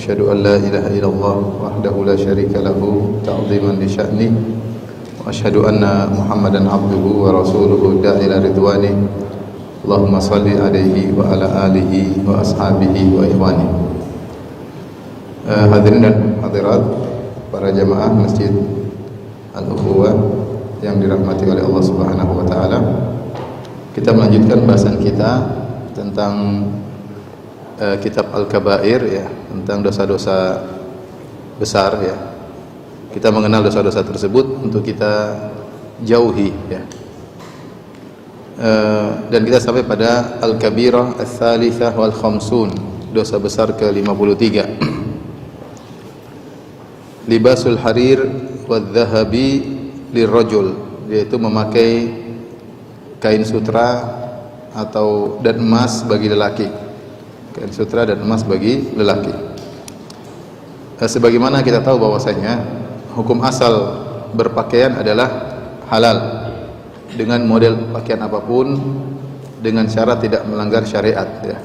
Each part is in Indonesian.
أشهد أن لا إله إلا الله وحده لا شريك له تعظيما لشأنه وأشهد أن محمدا عبده ورسوله الداعي إلى رضوانه اللهم صل عليه وعلى آله وأصحابه وإخوانه. Hadirin dan hadirat para jamaah Masjid Al-Ukhuwah yang dirahmati oleh Allah Subhanahu wa taala. Kita melanjutkan bahasan kita tentang kitab Al-Kabair ya, tentang dosa-dosa besar ya. Kita mengenal dosa-dosa tersebut untuk kita jauhi ya. Dan kita sampai pada Al-Kabirah Ats-Tsalitsah wal Khamsun, dosa besar ke-53. Libasul harir wadz-dzahabi lirrajul, yaitu memakai kain sutra atau dan emas bagi lelaki. Kain sutra dan emas bagi lelaki. Sebagaimana kita tahu bahwasanya hukum asal berpakaian adalah halal dengan model pakaian apapun dengan syarat tidak melanggar syariat ya.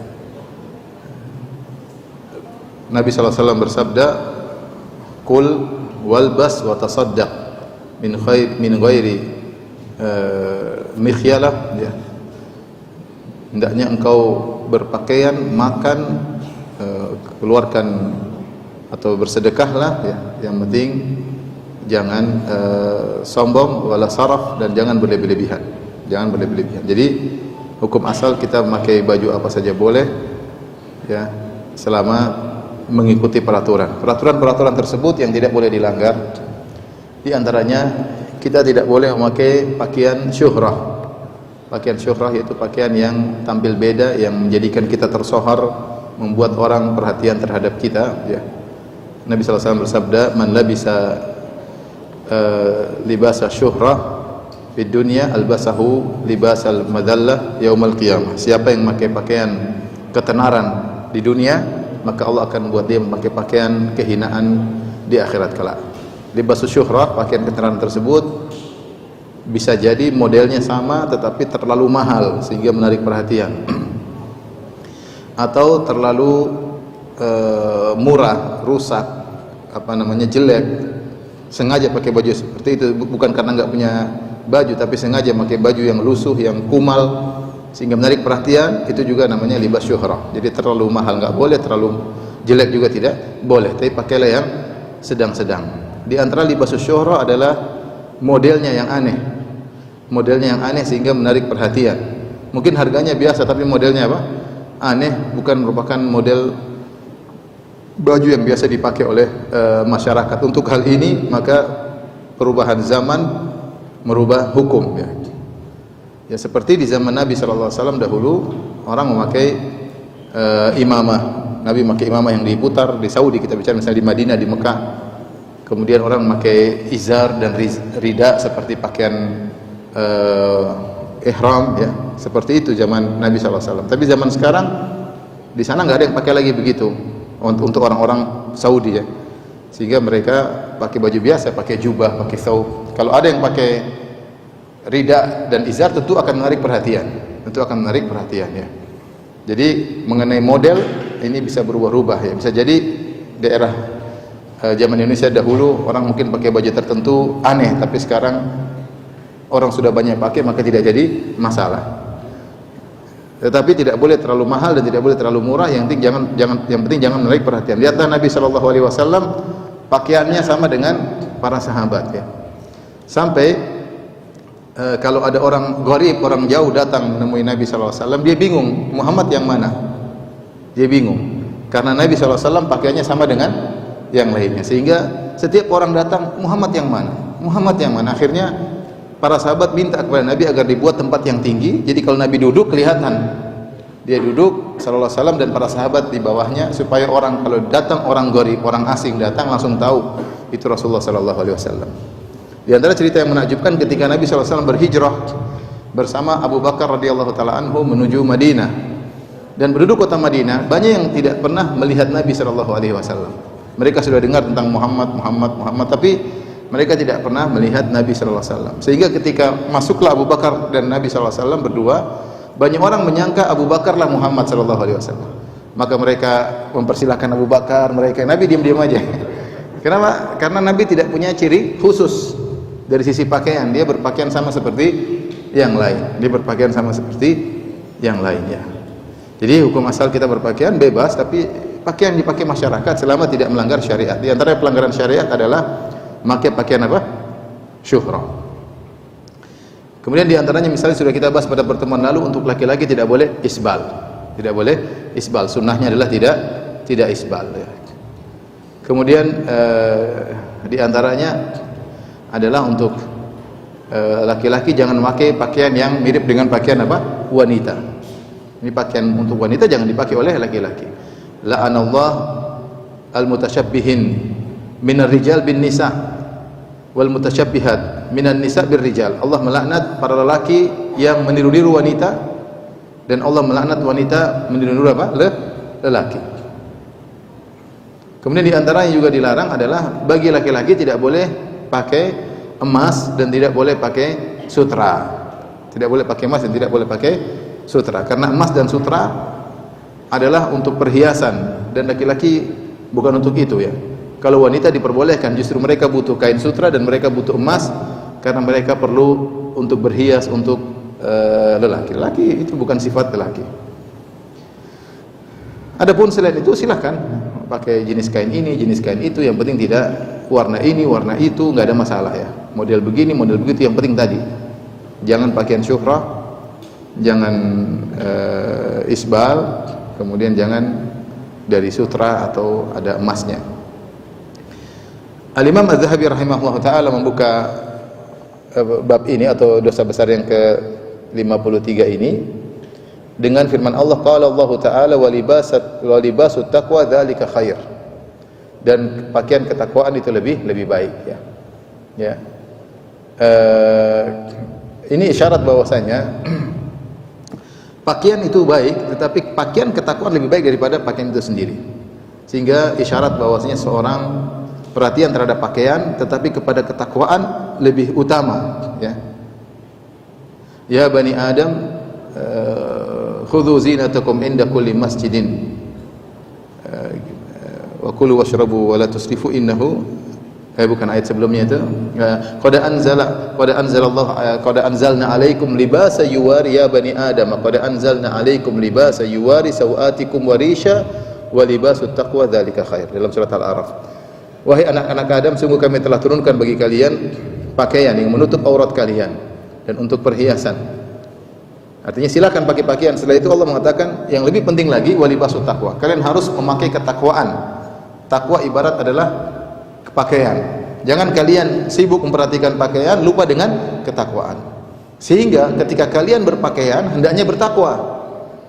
Nabi sallallahu alaihi wasallam bersabda, "Qul walbas wa tasaddaq min ghairi mikhyalah ya." Hendaknya engkau berpakaian, makan, keluarkan atau bersedekahlah ya. Yang penting jangan sombong wala saraf dan jangan berlebih-lebihan. Jangan berlebih-lebihan. Jadi hukum asal kita memakai baju apa saja boleh ya, selama mengikuti peraturan tersebut yang tidak boleh dilanggar. Di antaranya kita tidak boleh memakai pakaian syuhrah. Pakaian syuhrah yaitu pakaian yang tampil beda, yang menjadikan kita tersohor, membuat orang perhatian terhadap kita ya. Nabi sallallahu alaihi wasallam bersabda, "Man labisa libasa syuhrah fid dunya albasahu libasal madallah yaumal qiyamah." Siapa yang memakai pakaian ketenaran di dunia, maka Allah akan membuat dia memakai pakaian kehinaan di akhirat kelak. Libasus syuhrah, pakaian ketenaran tersebut bisa jadi modelnya sama tetapi terlalu mahal sehingga menarik perhatian, atau terlalu murah, rusak, jelek, sengaja pakai baju seperti itu, bukan karena enggak punya baju tapi sengaja pakai baju yang lusuh, yang kumal sehingga menarik perhatian, itu juga namanya libas syuhrah. Jadi terlalu mahal enggak boleh, terlalu jelek juga tidak boleh, tapi pakailah yang sedang-sedang. Di antara libas syuhrah adalah modelnya yang aneh. Modelnya yang aneh sehingga menarik perhatian. Mungkin harganya biasa tapi modelnya apa? Aneh, bukan merupakan model baju yang biasa dipakai oleh masyarakat. Untuk hal ini maka perubahan zaman merubah hukum ya. Ya seperti di zaman Nabi sallallahu alaihi wasallam dahulu orang memakai imamah. Nabi memakai imamah yang diputar. Di Saudi kita bicara, misalnya di Madinah, di Mekah. Kemudian orang memakai izar dan rida seperti pakaian ihram ya. Seperti itu zaman Nabi sallallahu alaihi wasallam. Tapi zaman sekarang di sana enggak ada yang pakai lagi begitu untuk orang-orang Saudi ya. Sehingga mereka pakai baju biasa, pakai jubah, pakai thawb. Kalau ada yang pakai rida dan izar tentu akan menarik perhatian. Tentu akan menarik perhatian ya. Jadi mengenai model ini bisa berubah-ubah ya. Bisa jadi daerah zaman Indonesia dahulu orang mungkin pakai baju tertentu aneh, tapi sekarang orang sudah banyak pakai maka tidak jadi masalah. Tetapi tidak boleh terlalu mahal dan tidak boleh terlalu murah. Yang penting jangan menarik perhatian. Lihatlah Nabi sallallahu alaihi wasallam pakaiannya sama dengan para sahabat ya. Sampai kalau ada orang gharib, orang jauh datang menemui Nabi sallallahu alaihi wasallam, dia bingung, Muhammad yang mana? Dia bingung. Karena Nabi sallallahu alaihi wasallam pakaiannya sama dengan yang lainnya. Sehingga setiap orang datang, Muhammad yang mana? Muhammad yang mana? Akhirnya para sahabat minta kepada Nabi agar dibuat tempat yang tinggi. Jadi kalau Nabi duduk kelihatan. Dia duduk sallallahu alaihi wasallam dan para sahabat di bawahnya, supaya orang kalau datang orang gharib, orang asing datang langsung tahu itu Rasulullah sallallahu alaihi wasallam. Di antara cerita yang menakjubkan ketika Nabi sallallahu alaihi wasallam berhijrah bersama Abu Bakar radhiyallahu taala anhu menuju Madinah. Dan penduduk kota Madinah banyak yang tidak pernah melihat Nabi sallallahu alaihi wasallam. Mereka sudah dengar tentang Muhammad, tapi mereka tidak pernah melihat Nabi sallallahu alaihi wasallam. Sehingga ketika masuklah Abu Bakar dan Nabi sallallahu alaihi wasallam berdua, banyak orang menyangka Abu Bakar lah Muhammad sallallahu alaihi wasallam. maka mereka mempersilahkan Abu Bakar, Nabi diam-diam aja. Kenapa? Karena Nabi tidak punya ciri khusus dari sisi pakaian, dia berpakaian sama seperti yang lain. Dia berpakaian sama seperti yang lainnya. Jadi hukum asal kita berpakaian bebas, tapi pakaian dipakai masyarakat selama tidak melanggar syariat. Di antara pelanggaran syariat adalah memakai pakaian apa? Syuhrah. Kemudian di antaranya misalnya sudah kita bahas pada pertemuan lalu, untuk laki-laki tidak boleh isbal. Tidak boleh isbal. Sunnahnya adalah tidak isbal. Ya. Kemudian di antaranya adalah untuk laki-laki jangan memakai pakaian yang mirip dengan pakaian apa? Wanita. Ini pakaian untuk wanita jangan dipakai oleh laki-laki. La'anallah al-mutasyabbihin minar rijal bin nisa wal mutasyabbihat minan nisa bir rijal. Allah melaknat para lelaki yang meniru-niru wanita, dan Allah melaknat wanita meniru-niru apa? Lelaki. Kemudian di antaranya juga dilarang adalah bagi laki-laki tidak boleh pakai emas dan tidak boleh pakai sutra. Tidak boleh pakai emas dan tidak boleh pakai sutra. Karena emas dan sutra adalah untuk perhiasan dan laki-laki bukan untuk itu ya. Kalau wanita diperbolehkan, justru mereka butuh kain sutra dan mereka butuh emas karena mereka perlu untuk berhias untuk lelaki. Lelaki itu bukan sifat lelaki. Adapun selain itu silahkan pakai jenis kain ini, jenis kain itu, yang penting tidak warna ini, warna itu, nggak ada masalah ya. Model begini, model begitu, yang penting tadi jangan pakaian syuhrah, jangan isbal, kemudian jangan dari sutra atau ada emasnya. Al-Imam Az-Zahabi rahimahullah ta'ala membuka bab ini atau dosa besar yang ke-53 ini dengan firman Allah, qala Allah Ta'ala wa libasut taqwa dzalika khair. Dan pakaian ketakwaan itu lebih baik ya. Ya. Ini isyarat bahwasanya pakaian itu baik, tetapi pakaian ketakwaan lebih baik daripada pakaian itu sendiri. Sehingga isyarat bahwasanya seorang perhatian terhadap pakaian, tetapi kepada ketakwaan lebih utama ya. Ya bani Adam, khudhu zinatakum inda kulli masjidin wa kulu washrabu wa la tusrifu innahu bukan ayat sebelumnya itu. Qad anzalna alaikum libasa yuwari ya bani Adam, qad anzalna alaikum libasa yuwari sawatikum wa risha wa libasut taqwa dzalika khair, dalam surat Al-A'raf. Wahai anak-anak Adam, sungguh kami telah turunkan bagi kalian pakaian yang menutup aurat kalian dan untuk perhiasan. Artinya silakan pakai pakaian. Setelah itu Allah mengatakan yang lebih penting lagi walibasut taqwa. Kalian harus memakai ketakwaan. Takwa ibarat adalah pakaian. Jangan kalian sibuk memperhatikan pakaian, lupa dengan ketakwaan. Sehingga ketika kalian berpakaian hendaknya bertakwa.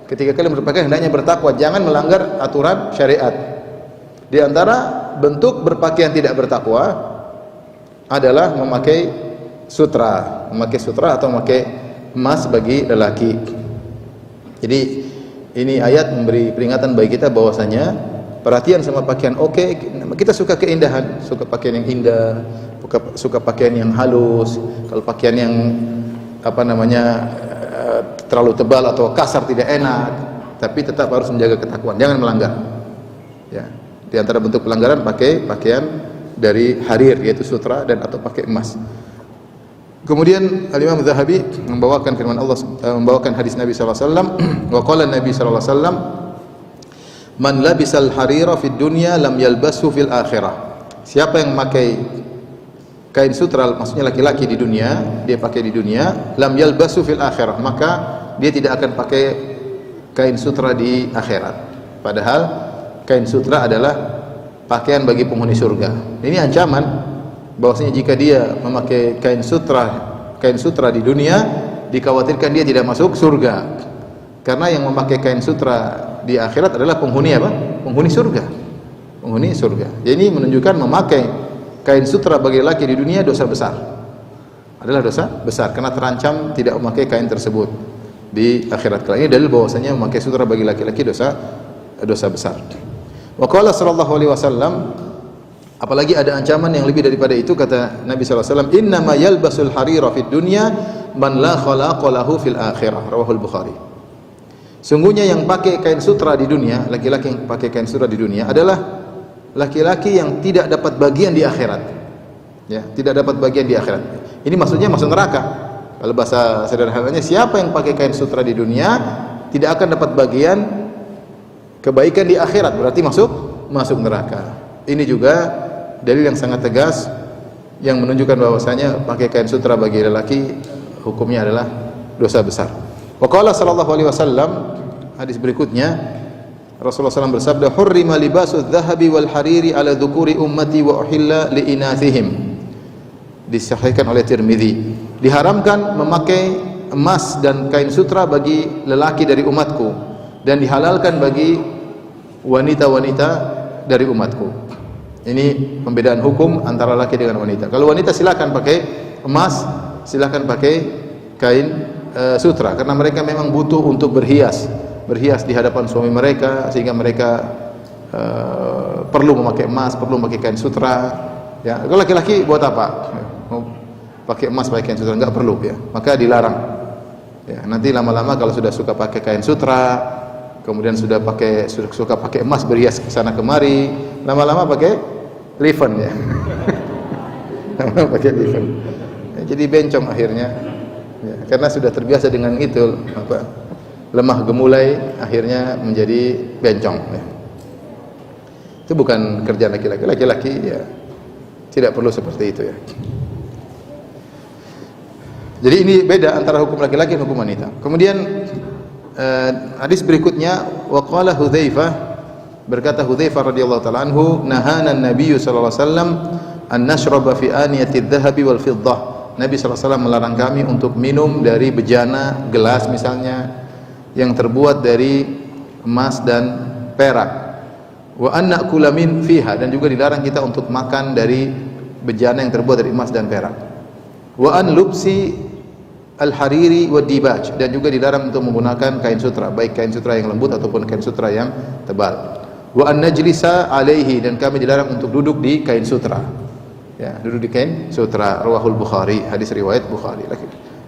Ketika kalian berpakaian hendaknya bertakwa, jangan melanggar aturan syariat. Di antara bentuk berpakaian tidak bertakwa adalah memakai sutra atau memakai emas bagi lelaki. Jadi ini ayat memberi peringatan bagi kita bahwasanya perhatian sama pakaian kita suka keindahan, suka pakaian yang indah, suka pakaian yang halus. Kalau pakaian yang terlalu tebal atau kasar tidak enak, tapi tetap harus menjaga ketakwaan, jangan melanggar. Ya. Di antara bentuk pelanggaran pakai pakaian dari harir yaitu sutra dan atau pakai emas. Kemudian Al-Imam Az-Zahabi membawakan firman Allah, membawakan hadis Nabi sallallahu alaihi wasallam, wa qala Nabi sallallahu alaihi wasallam, man labisal harira fid dunya lam yalbasu fil akhirah. Siapa yang memakai kain sutra, maksudnya laki-laki di dunia, dia pakai di dunia, lam yalbasu fil akhirah, maka dia tidak akan pakai kain sutra di akhirat. Padahal kain sutra adalah pakaian bagi penghuni surga. Ini ancaman bahwasanya jika dia memakai kain sutra di dunia, dikhawatirkan dia tidak masuk surga. Karena yang memakai kain sutra di akhirat adalah penghuni apa? Penghuni surga. Penghuni surga. Jadi ini menunjukkan memakai kain sutra bagi laki di dunia dosa besar. Adalah dosa besar karena terancam tidak memakai kain tersebut di akhirat kelak. Ini dalil bahwasanya memakai sutra bagi laki-laki dosa besar. Wa qala sallallahu alaihi wasallam, apalagi ada ancaman yang lebih daripada itu, kata Nabi sallallahu alaihi wasallam, innama yalbasul harira fid dunya man la khalaqa lahu fil akhirah, rawahul Bukhari. Sungguhnya yang pakai kain sutra di dunia, laki-laki yang pakai kain sutra di dunia adalah laki-laki yang tidak dapat bagian di akhirat. Ya, tidak dapat bagian di akhirat. Ini maksudnya masuk neraka. Kalau bahasa sederhananya, siapa yang pakai kain sutra di dunia tidak akan dapat bagian kebaikan di akhirat, berarti masuk neraka. Ini juga dalil yang sangat tegas yang menunjukkan bahwasanya pakai kain sutra bagi lelaki hukumnya adalah dosa besar. Wa qala sallallahu alaihi wasallam, hadis berikutnya Rasulullah SAW bersabda, "Hurrima libasu adh-dhahabi wal hariri ala dhukuri ummati wa uhilla li inathihim." Disahihkan oleh Tirmizi. Diharamkan memakai emas dan kain sutra bagi lelaki dari umatku dan dihalalkan bagi wanita-wanita dari umatku. Ini pembedaan hukum antara laki dengan wanita. Kalau wanita silakan pakai emas, silakan pakai kain sutra karena mereka memang butuh untuk berhias di hadapan suami mereka, sehingga mereka perlu memakai emas, perlu memakai kain sutra. Ya, kalau laki-laki buat apa? Mau pakai emas, pakai kain sutra enggak perlu ya. Maka dilarang. Ya, nanti lama-lama kalau sudah suka pakai kain sutra, kemudian sudah suka pakai emas berhias ke sana kemari, lama-lama pakai liven ya. Lama-lama pakai liven. Ya, jadi bencong akhirnya. Ya, karena sudah terbiasa dengan itu, lemah gemulai akhirnya menjadi bencong ya. Itu bukan kerjaan laki-laki. Laki-laki ya tidak perlu seperti itu ya. Jadi ini beda antara hukum laki-laki dan hukum wanita. Kemudian hadis berikutnya, wa qala Hudzaifah, berkata Hudzaifah radhiyallahu taala anhu, nahana an-nabiy sallallahu alaihi wasallam an nashraba fi aniyati adh-dhahabi wal fiddah. Nabi sallallahu alaihi wasallam melarang kami untuk minum dari bejana, gelas misalnya yang terbuat dari emas dan perak. Wa an na'kula min fiha, dan juga dilarang kita untuk makan dari bejana yang terbuat dari emas dan perak. Wa an lubsi al-hariri wa dibaj, dan juga dilarang untuk menggunakan kain sutra, baik kain sutra yang lembut ataupun kain sutra yang tebal. Wa an najlisa alaihi, dan kami dilarang untuk duduk di kain sutra. Ya, duduk di kain sutra. Rawahul Bukhari, hadis riwayat Bukhari.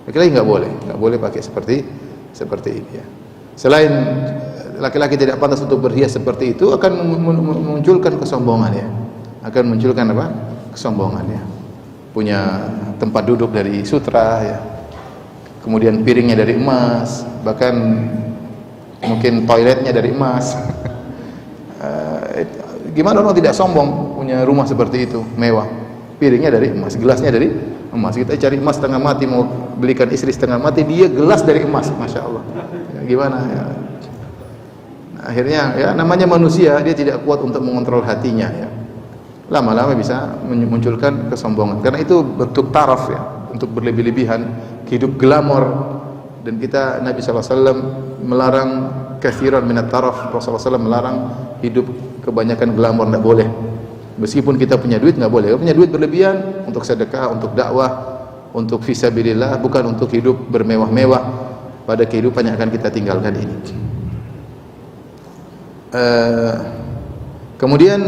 Laki-laki enggak boleh pakai seperti ini ya. Selain laki-laki tidak pantas untuk berhias seperti itu, akan memunculkan kesombongan ya. Akan munculkan apa? Kesombongan ya. Punya tempat duduk dari sutra ya. Kemudian piringnya dari emas, bahkan mungkin toiletnya dari emas. Gimana orang tidak sombong punya rumah seperti itu, mewah. Piringnya dari emas, gelasnya dari emas. Kita cari emas setengah mati, mau belikan istri setengah mati, dia gelas dari emas, masya Allah. Ya, gimana ya? Nah, akhirnya ya namanya manusia, dia tidak kuat untuk mengontrol hatinya ya. Lama-lama bisa memunculkan kesombongan. Karena itu bentuk taraf ya, untuk berlebih-lebihan, hidup glamor. Dan kita, Nabi SAW melarang kathiran minat taraf. Rasulullah SAW melarang hidup kebanyakan glamor, tidak boleh. Meskipun kita punya duit, nggak boleh. Punya duit berlebihan untuk sedekah, untuk dakwah, untuk fisabilillah, bukan untuk hidup bermewah-mewah pada kehidupan yang akan kita tinggalkan ini. Kemudian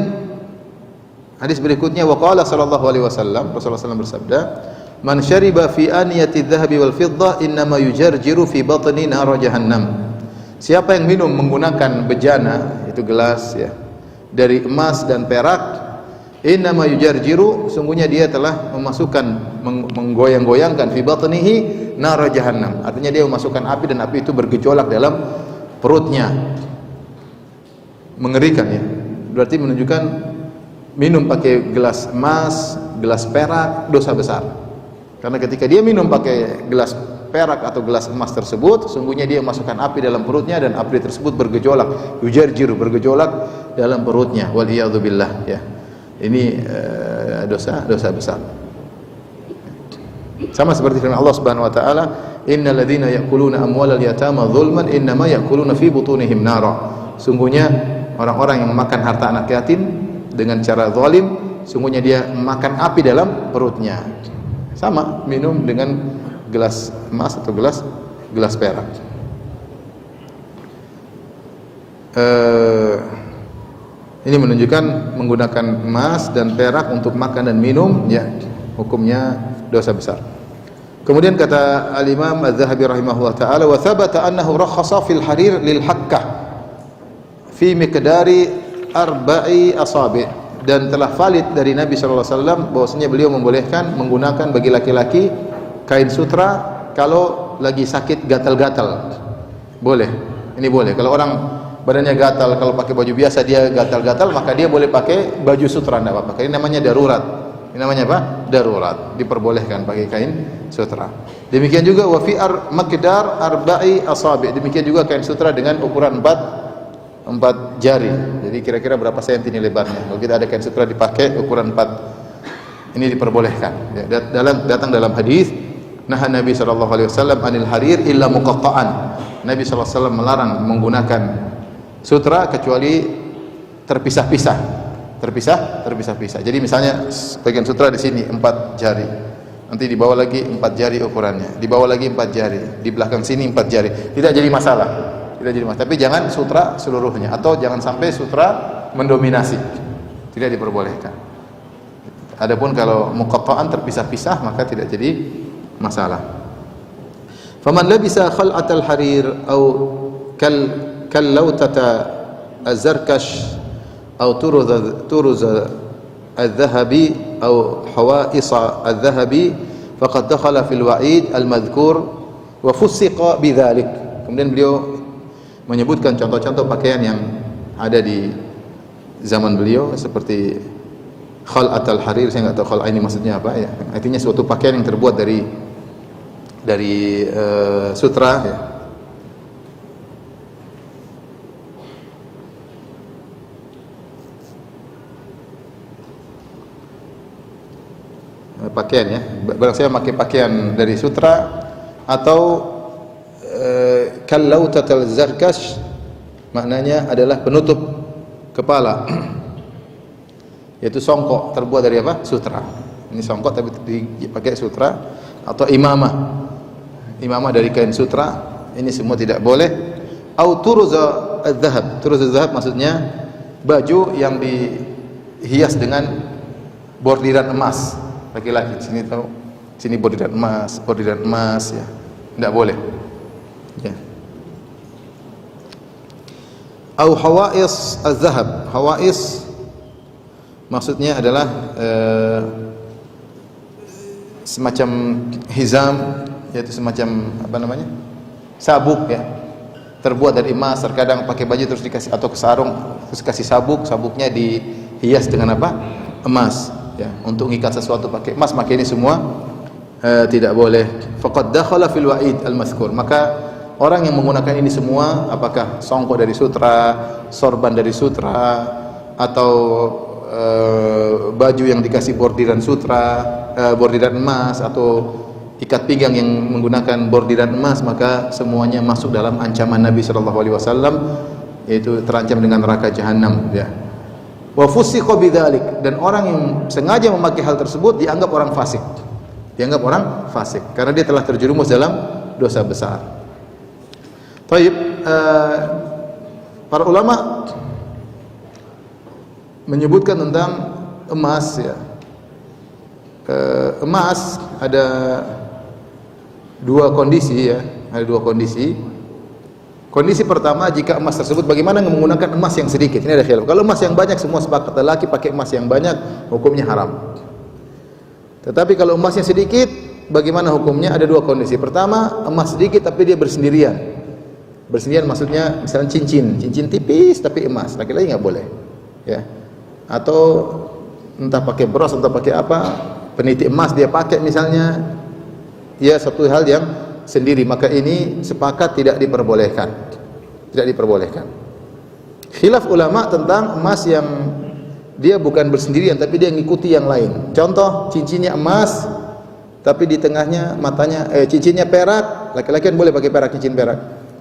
hadis berikutnya, waqala sallallahu alaihi wasallam, Rasulullah SAW bersabda, man syariba fi aniyati adh-dhahabi wal fiddah innama yujarjiru fi batni nar jahannam. Siapa yang minum menggunakan bejana, itu gelas ya, dari emas dan perak, innama yujarjiru, sungguhnya dia telah memasukkan, menggoyang-goyangkan, fi batnihi nar jahannam, artinya dia memasukkan api, dan api itu bergejolak dalam perutnya. Mengerikan ya. Berarti menunjukkan minum pakai gelas emas, gelas perak, dosa besar. Karena ketika dia minum pakai gelas perak atau gelas emas tersebut, sungguhnya dia memasukkan api dalam perutnya, dan api tersebut bergejolak, yujarjiru, bergejolak dalam perutnya. Waliyadzubillah ya. Ini dosa besar. Sama seperti firman Allah Subhanahu wa taala, innal ladzina ya'kuluna amwalal yatama dzulman innama ya'kuluna fi butunihim nara. Sungguhnya orang-orang yang memakan harta anak yatim dengan cara zalim, sungguhnya dia memakan api dalam perutnya. Sama minum dengan gelas emas atau gelas perak. Ini menunjukkan menggunakan emas dan perak untuk makan dan minum ya, hukumnya dosa besar. Kemudian kata Al-Imam Az-Zahabi rahimahullah taala, wa thabata annahu rakhasa fil harir lil hakkah fi miqdari arba'i asabi', dan telah valid dari Nabi sallallahu alaihi wasallam bahwasanya beliau membolehkan menggunakan bagi laki-laki kain sutra kalau lagi sakit gatal-gatal. Boleh. Ini boleh. Kalau orang badannya gatal, kalau pakai baju biasa dia gatal-gatal, maka dia boleh pakai baju sutra, enggak apa-apa. Ini namanya darurat. Ini namanya apa? Darurat. Diperbolehkan pakai kain sutra. Demikian juga wa fi maqdar arba'i asabi'. Demikian juga kain sutra dengan ukuran 4 jari. Jadi kira-kira berapa senti ini lebarnya. Kalau kita ada kain sutra dipakai ukuran 4, ini diperbolehkan. Ya, datang dalam hadis, nah Nabi sallallahu alaihi wasallam anil harir illa muqatta'an. Nabi sallallahu alaihi wasallam melarang menggunakan sutra kecuali terpisah-pisah. Terpisah-pisah. Jadi misalnya bagian sutra di sini 4 jari. Nanti di bawah lagi 4 jari ukurannya. Di bawah lagi 4 jari. Di belakang sini 4 jari. Tidak jadi masalah. Tapi jangan sutra seluruhnya, atau jangan sampai sutra mendominasi. Tidak diperbolehkan. Adapun kalau muqatta'an terpisah-pisah maka tidak jadi masalah. Faman labisa khal'atal harir au kal lautata az-zarkash أو ترز الذهبي أو حوائص الذهبي فقد دخل في الوعيد المذكور وفسق بذلك. Kemudian beliau menyebutkan contoh-contoh pakaian yang ada di zaman beliau seperti khal'at al-harir. Saya enggak tahu khal'ah ini maksudnya apa ya. Artinya suatu pakaian yang terbuat dari sutra ya. Pakaian ya, barang saya pakai pakaian dari sutra atau kallautatal zarkash, maknanya adalah penutup kepala, yaitu songkok terbuat dari apa? Sutra. Ini songkok tapi dipakai sutra, atau imamah dari kain sutra, ini semua tidak boleh. Au turuza az-zahab. Turuza az-zahab maksudnya baju yang dihias dengan bordiran emas. Laki-laki sini tahu, sini bordiran emas ya, tidak boleh ya. Au hawais az-zahab. Hawais maksudnya adalah semacam hizam, yaitu semacam apa namanya, sabuk ya, terbuat dari emas. Terkadang pakai baju terus dikasih, atau ke sarung terus kasih sabuknya dihias dengan apa? Emas ya, untuk mengikat sesuatu pakai emas. Maka ini semua tidak boleh. Faqad dakhala fil wa'id al-mazkur. Maka orang yang menggunakan ini semua, apakah songkok dari sutra, sorban dari sutra, atau baju yang dikasih bordiran sutra, bordiran emas, atau ikat pinggang yang menggunakan bordiran emas, maka semuanya masuk dalam ancaman Nabi sallallahu alaihi wasallam, yaitu terancam dengan neraka jahanam ya. Wa fusiqa bidzalik, dan orang yang sengaja memakai hal tersebut dianggap orang fasik. Karena dia telah terjerumus dalam dosa besar. Baik, para ulama menyebutkan tentang emas ya. Emas ada dua kondisi ya, Kondisi pertama, jika emas tersebut, bagaimana menggunakan emas yang sedikit? Ini ada khilaf. Kalau emas yang banyak, semua sepakat lelaki pakai emas yang banyak, hukumnya haram. Tetapi kalau emasnya sedikit, bagaimana hukumnya? Ada dua kondisi. Pertama, emas sedikit tapi dia bersendirian. Bersendirian maksudnya misalnya cincin tipis tapi emas. Laki-laki nggak boleh. Ya. Atau entah pakai bros, entah pakai apa, peniti emas dia pakai misalnya, ya satu hal yang sendiri, maka ini sepakat tidak diperbolehkan. Khilaf ulama tentang emas yang dia bukan bersendirian tapi dia mengikuti yang lain. Contoh, cincinnya emas tapi di tengahnya matanya cincinnya perak. Laki-laki kan boleh pakai perak, cincin perak,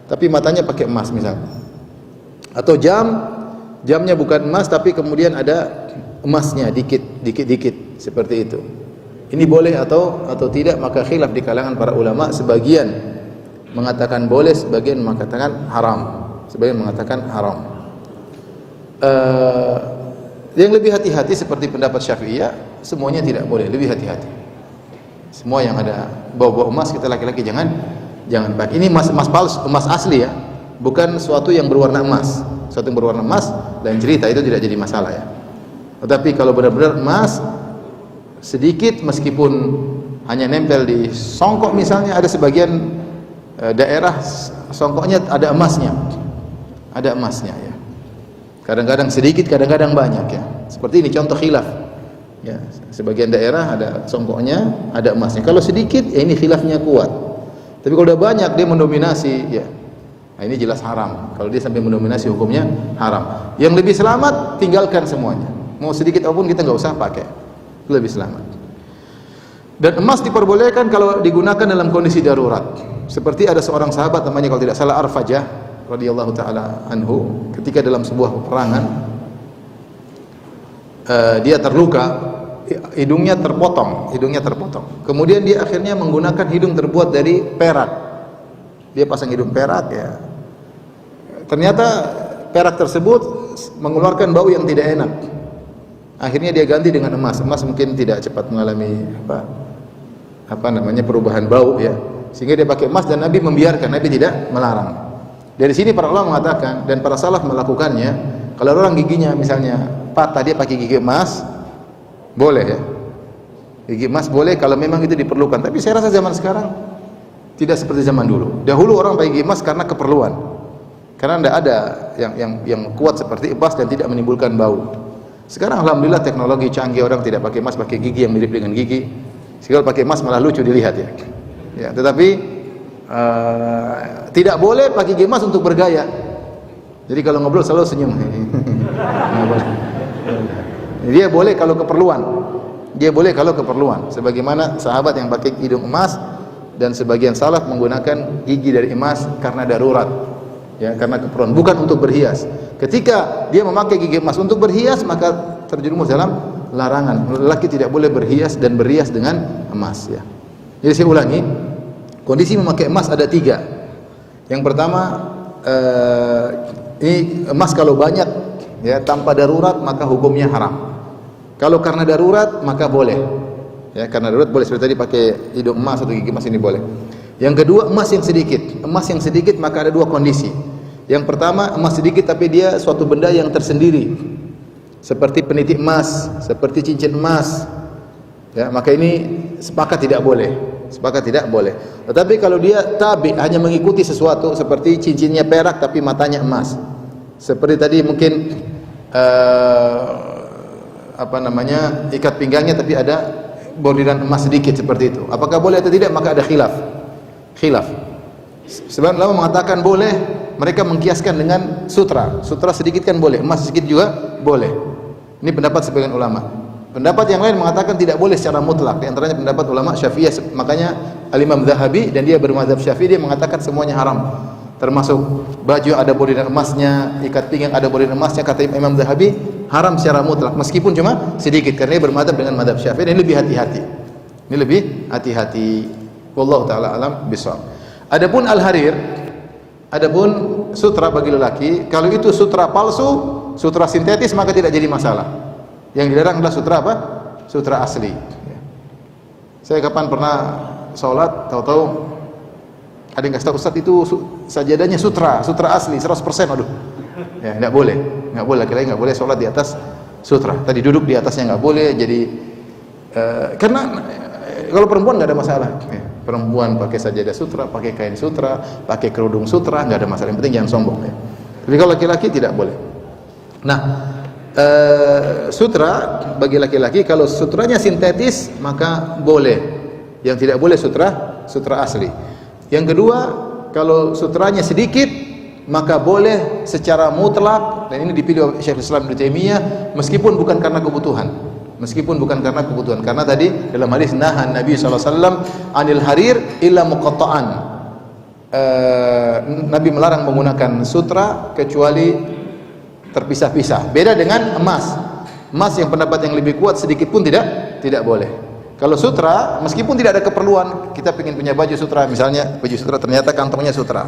tapi matanya pakai emas misalnya. Atau jamnya bukan emas tapi kemudian ada emasnya dikit seperti itu. Ini boleh atau tidak? Maka khilaf di kalangan para ulama. Sebagian mengatakan boleh, sebagian mengatakan haram. Yang lebih hati-hati seperti pendapat Syafi'iyah, semuanya tidak boleh, lebih hati-hati. Semua yang ada bawa emas, kita laki-laki jangan pakai. Ini emas palsu, emas asli ya, bukan suatu yang berwarna emas. Suatu yang berwarna emas dan cerita itu tidak jadi masalah ya. Tetapi kalau benar-benar emas sedikit, meskipun hanya nempel di songkok misalnya, ada sebagian daerah songkoknya ada emasnya ya. Kadang-kadang sedikit, kadang-kadang banyak ya. Seperti ini contoh khilaf ya, sebagian daerah ada songkoknya, ada emasnya. Kalau sedikit ya ini khilafnya kuat. Tapi kalau udah banyak dia mendominasi ya, nah ini jelas haram. Kalau dia sampai mendominasi hukumnya haram. Yang lebih selamat tinggalkan semuanya. Mau sedikit apapun kita nggak usah pakai, lebih selamat. Dan emas diperbolehkan kalau digunakan dalam kondisi darurat. Seperti ada seorang sahabat namanya kalau tidak salah Arfajah radhiyallahu taala anhu, ketika dalam sebuah peperangan dia terluka, hidungnya terpotong. Kemudian dia akhirnya menggunakan hidung terbuat dari perak. Dia pasang hidung perak ya. Ternyata perak tersebut mengeluarkan bau yang tidak enak. Akhirnya dia ganti dengan emas. Emas mungkin tidak cepat mengalami perubahan bau ya. Sehingga dia pakai emas dan Nabi membiarkan, Nabi tidak melarang. Dari sini para ulama mengatakan dan para salaf melakukannya, kalau orang giginya misalnya patah dia pakai gigi emas, boleh ya. Gigi emas boleh kalau memang itu diperlukan. Tapi saya rasa zaman sekarang tidak seperti zaman dulu. Dahulu orang pakai gigi emas karena keperluan. Karena tidak ada yang kuat seperti emas dan tidak menimbulkan bau. Sekarang alhamdulillah teknologi canggih, orang tidak pakai emas, pakai gigi yang mirip dengan gigi. Sehingga pakai emas malah lucu dilihat ya. Ya, tetapi tidak boleh pakai gigi emas untuk bergaya. Jadi kalau ngobrol selalu senyum. Dia boleh kalau keperluan. Sebagaimana sahabat yang pakai hidung emas dan sebagian salaf menggunakan gigi dari emas karena darurat. Ya, karena keperluan, bukan untuk berhias. Ketika dia memakai gigi emas untuk berhias, maka terjerumus dalam larangan. Lelaki tidak boleh berhias dan berias dengan emas ya. Jadi saya ulangi, kondisi memakai emas ada 3. Yang pertama, ini emas kalau banyak ya tanpa darurat maka hukumnya haram. Kalau karena darurat maka boleh. Ya, karena darurat boleh, seperti tadi pakai hidung emas atau gigi emas ini boleh. Yang kedua, emas yang sedikit. Emas yang sedikit maka ada 2 kondisi. Yang pertama, emas sedikit tapi dia suatu benda yang tersendiri. Seperti peniti emas, seperti cincin emas. Ya, maka ini sepakat tidak boleh. Tetapi kalau dia tabi, hanya mengikuti sesuatu seperti cincinnya perak tapi matanya emas. Seperti tadi mungkin ikat pinggangnya tapi ada bordiran emas sedikit seperti itu. Apakah boleh atau tidak? Maka ada khilaf. Sebab ulama mengatakan boleh, mereka mengkiaskan dengan sutra. Sutra sedikit kan boleh, emas sedikit juga boleh. Ini pendapat sebagian ulama. Pendapat yang lain mengatakan tidak boleh secara mutlak. Di antaranya pendapat ulama Syafi'iyah. Makanya Al-Imam Zahabi dan dia bermadzhab Syafi'i, dia mengatakan semuanya haram. Termasuk baju ada bordiran emasnya, ikat pinggang ada bordiran emasnya, kata Imam Zahabi haram secara mutlak meskipun cuma sedikit, karena dia bermadzhab dengan madzhab Syafi'i dan ini lebih hati-hati. Wallahu taala alam bishawab. Adapun al-harir, adapun sutra bagi lelaki, kalau itu sutra palsu, sutra sintetis maka tidak jadi masalah. Yang dilarang adalah sutra apa? Sutra asli. Saya kapan pernah sholat, tahu-tahu ada yang kasih tahu, Ustaz itu sajadahnya sutra asli 100%. Aduh, ya nggak boleh, laki-laki nggak boleh sholat di atas sutra. Tadi duduk di atasnya nggak boleh. Jadi karena kalau perempuan nggak ada masalah. Perempuan pakai sajadah sutra, pakai kain sutra, pakai kerudung sutra, nggak ada masalah. Yang penting jangan sombong ya. Tapi kalau laki-laki tidak boleh. Nah, sutra bagi laki-laki kalau sutranya sintetis maka boleh. Yang tidak boleh sutra asli. Yang kedua, kalau sutranya sedikit maka boleh secara mutlak, dan ini dipilih oleh Syekhul Islam Ibnu Taimiyah meskipun bukan karena kebutuhan. Karena tadi dalam hadis nahan Nabi sallallahu alaihi wasallam anil harir illa muqatta'an. Nabi melarang menggunakan sutra kecuali terpisah-pisah. Beda dengan emas. Emas yang pendapat yang lebih kuat sedikit pun tidak boleh. Kalau sutra, meskipun tidak ada keperluan, kita ingin punya baju sutra, misalnya baju sutra ternyata kantongnya sutra,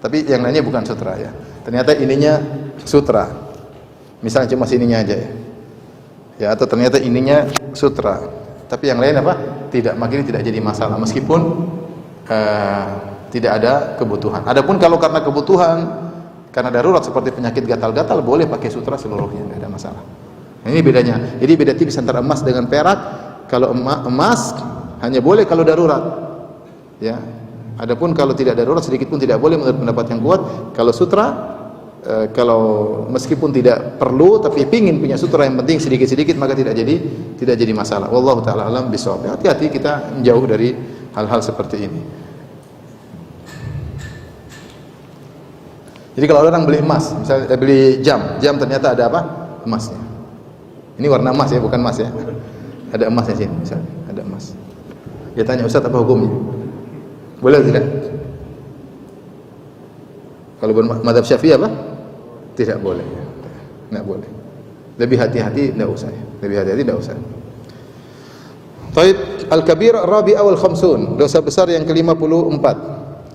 tapi yang lainnya bukan sutra ya. Ternyata ininya sutra, misalnya cuma sininya aja ya. Atau ternyata ininya sutra, Tapi yang lain apa? Tidak, maka ini tidak jadi masalah meskipun tidak ada kebutuhan. Adapun kalau karena kebutuhan, karena darurat seperti penyakit gatal-gatal, boleh pakai sutra seluruhnya, tidak ada masalah. Nah, ini bedanya. Jadi beda tipis antara emas dengan perak. Kalau emas hanya boleh kalau darurat. Ya. Adapun kalau tidak darurat sedikit pun tidak boleh menurut pendapat yang kuat. Kalau sutra kalau meskipun tidak perlu tapi pingin punya sutra yang penting sedikit-sedikit maka tidak jadi masalah. Wallahu taala alam bisawab. Hati-hati kita menjauh dari hal-hal seperti ini. Jadi kalau orang beli emas, misalnya beli jam ternyata ada apa? Emasnya. Ini warna emas ya, bukan emas ya. Ada emasnya sini, misalnya ada emas. Dia tanya, Ustaz apa hukumnya? Boleh atau tidak? Kalau mazhab Syafi'i apa? Tidak boleh. Tidak boleh. Lebih hati-hati tidak usah. Lebih hati-hati tidak usah. Taib al-kabir rabi'a wal khamsun, dosa besar yang ke-54.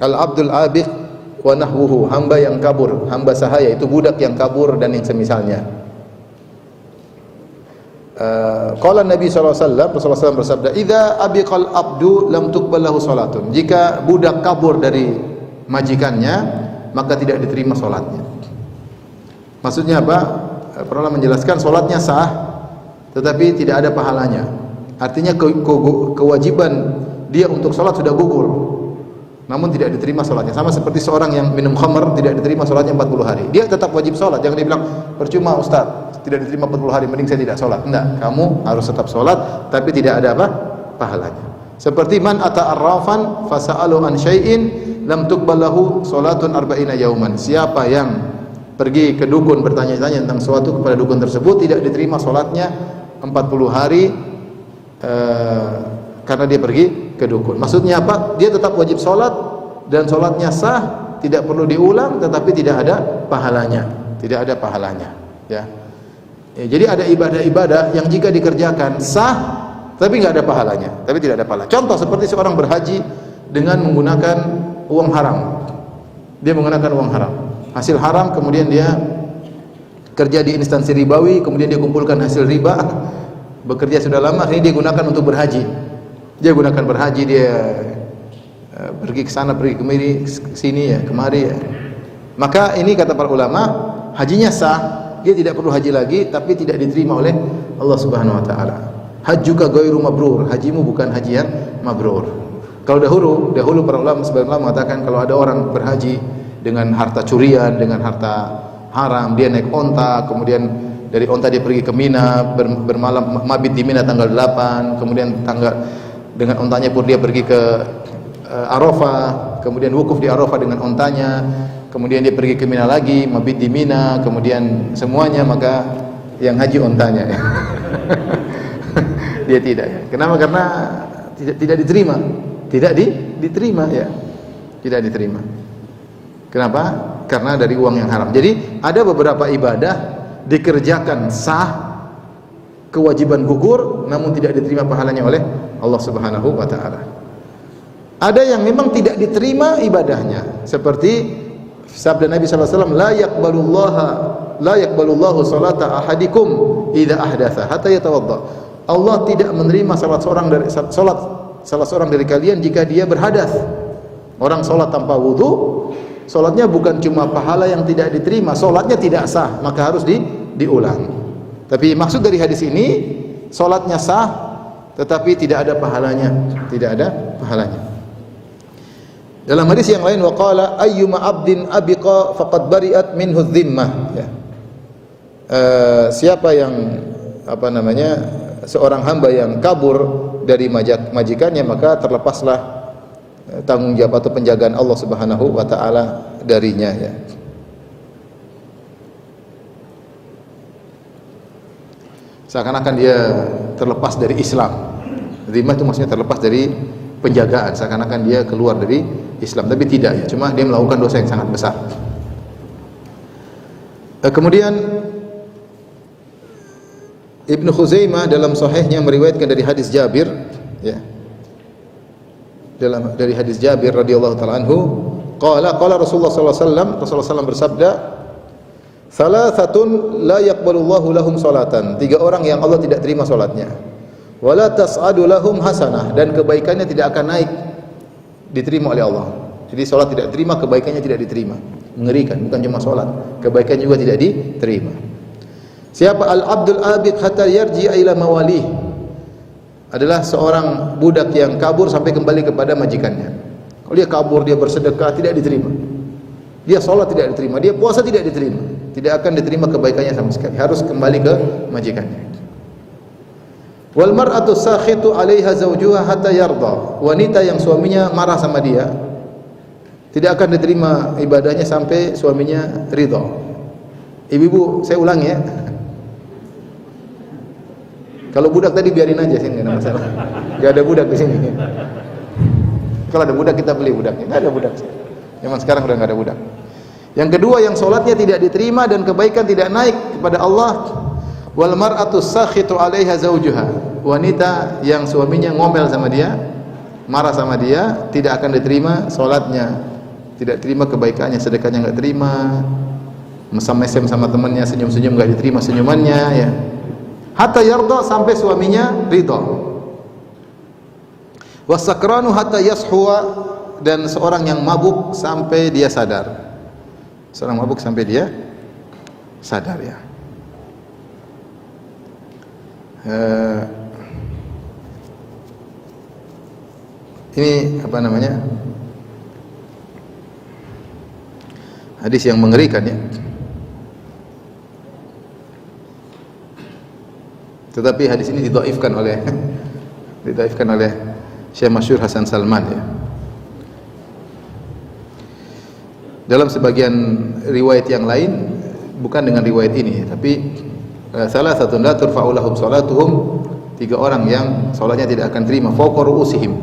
Al-abdul abiq wa nahwuhu, hamba yang kabur, hamba sahaya, itu budak yang kabur dan yang semisalnya. Qala Nabi sallallahu alaihi wasallam, Rasulullah SAW bersabda, "Idza abiqal abdu lam tuqbal lahu salatun." Jika budak kabur dari majikannya, maka tidak diterima salatnya. Maksudnya apa? Pernah menjelaskan salatnya sah, tetapi tidak ada pahalanya. Artinya kewajiban dia untuk salat sudah gugur, namun tidak diterima salatnya. Sama seperti seorang yang minum khamr tidak diterima salatnya 40 hari. Dia tetap wajib salat. Jangan dibilang percuma Ustaz, tidak diterima 40 hari, mending saya tidak salat. Enggak, kamu harus tetap salat tapi tidak ada apa? Pahalanya. Seperti man ata arrafan fasa'alu an syai'in lam tuqbal lahu salatun arba'ina yauman. Siapa yang pergi ke dukun bertanya-tanya tentang sesuatu kepada dukun tersebut, tidak diterima salatnya 40 hari karena dia pergi ke dukun. Maksudnya apa? Dia tetap wajib salat dan salatnya sah, tidak perlu diulang, tetapi tidak ada pahalanya. Tidak ada pahalanya, ya. Jadi ada ibadah-ibadah yang jika dikerjakan sah tapi nggak ada pahalanya, tapi tidak ada pahala. Contoh seperti seorang berhaji dengan menggunakan uang haram. Dia menggunakan uang haram, hasil haram, kemudian dia kerja di instansi ribawi, kemudian dia kumpulkan hasil riba, bekerja sudah lama, akhirnya dia gunakan untuk berhaji. Dia gunakan berhaji, dia pergi ke sana, pergi kemari, sini ya, kemari ya. Maka ini kata para ulama, hajinya sah, dia tidak perlu haji lagi, tapi tidak diterima oleh Allah Subhanahu wa taala. Hajjuka ghairu mabrur, hajimu bukan haji yang mabrur. Kalau dahulu para ulama sebagian ulama mengatakan kalau ada orang berhaji dengan harta curian, dengan harta haram, dia naik onta, kemudian dari onta dia pergi ke Mina, bermalam mabit di Mina tanggal 8, kemudian dengan ontanya pun dia pergi ke Arafah, kemudian wukuf di Arafah dengan ontanya, kemudian dia pergi ke Mina lagi, mabit di Mina, kemudian semuanya, maka yang haji ontanya. Dia tidak, ya. Kenapa? Karena tidak diterima, diterima ya, tidak diterima. Kenapa? Karena dari uang yang haram. Jadi ada beberapa ibadah dikerjakan sah, kewajiban gugur, namun tidak diterima pahalanya oleh Allah Subhanahu wa taala. Ada yang memang tidak diterima ibadahnya, seperti sabda Nabi sallallahu alaihi wasallam, la yaqbalullahu salata ahadikum idza ahdatsa hatta yatawadda. Allah tidak menerima salat salah seorang dari kalian jika dia berhadas. Orang salat tanpa wudu, salatnya bukan cuma pahala yang tidak diterima, salatnya tidak sah, maka harus diulang. Tapi maksud dari hadis ini, salatnya sah tetapi tidak ada pahalanya, tidak ada pahalanya. Dalam hadis yang lain, waqala ayyuma abdin abiqa faqad bari'at minhu dhimmah, ya. Siapa yang seorang hamba yang kabur dari majikannya, maka terlepaslah tanggung jawab atau penjagaan Allah Subhanahu wa taala darinya, ya. Seakan-akan dia terlepas dari Islam. Dhimmah itu maksudnya terlepas dari penjagaan, seakan-akan dia keluar dari Islam, tapi tidak, ya. Cuma dia melakukan dosa yang sangat besar. Kemudian Ibnu Khuzaimah dalam sahihnya meriwayatkan dari hadis Jabir, ya. Dari hadis Jabir radhiyallahu taala anhu, qala Rasulullah sallallahu alaihi wasallam, Rasulullah SAW bersabda, "Thalathatun la yaqbalullahu lahum salatan." 3 orang yang Allah tidak terima salatnya. wala tas'adu lahum hasanah, dan kebaikannya tidak akan naik diterima oleh Allah. Jadi salat tidak diterima, kebaikannya tidak diterima. Mengerikan, bukan cuma salat, kebaikan juga tidak diterima. Siapa al-abdul abid hatta yarji'a ila mawalih? Adalah seorang budak yang kabur sampai kembali kepada majikannya. Kalau dia kabur, dia bersedekah, tidak diterima. Dia salat tidak diterima, dia puasa tidak diterima. Tidak akan diterima kebaikannya sama sekali. Harus kembali ke majikannya. Wal mar'atu sakhitu 'alaiha zawjuha hatta yarda. Wanita yang suaminya marah sama dia, tidak akan diterima ibadahnya sampai suaminya ridha. Ibu-ibu, saya ulangi ya. Kalau budak tadi biarin aja, sih enggak ada masalah. Enggak ada budak di sini. Kalau ada budak kita beli budaknya. Enggak ada budak. Zaman sekarang udah enggak ada budak. Yang kedua, yang salatnya tidak diterima dan kebaikan tidak naik kepada Allah. Wal mar'atu sakhitu 'alaiha zawjuha. Wanita yang suaminya ngomel sama dia, marah sama dia, tidak akan diterima salatnya, tidak terima kebaikannya, sedekahnya enggak terima. Mesem-mesem sama temannya, senyum-senyum enggak diterima senyumannya ya. Hatta yarda, sampai suaminya ridha. Wasakranu hatta yashuwa, dan seorang yang mabuk sampai dia sadar. Seorang mabuk sampai dia sadar ya. Ini apa namanya? Hadis yang mengerikan ya. Tetapi hadis ini didhaifkan oleh Syekh masyhur Hasan Salman ya. Dalam sebagian riwayat yang lain bukan dengan riwayat ini, tapi salah satu la turfa'u lahum salatuhum, 3 orang yang salatnya tidak akan terima fawqa ru'usihim,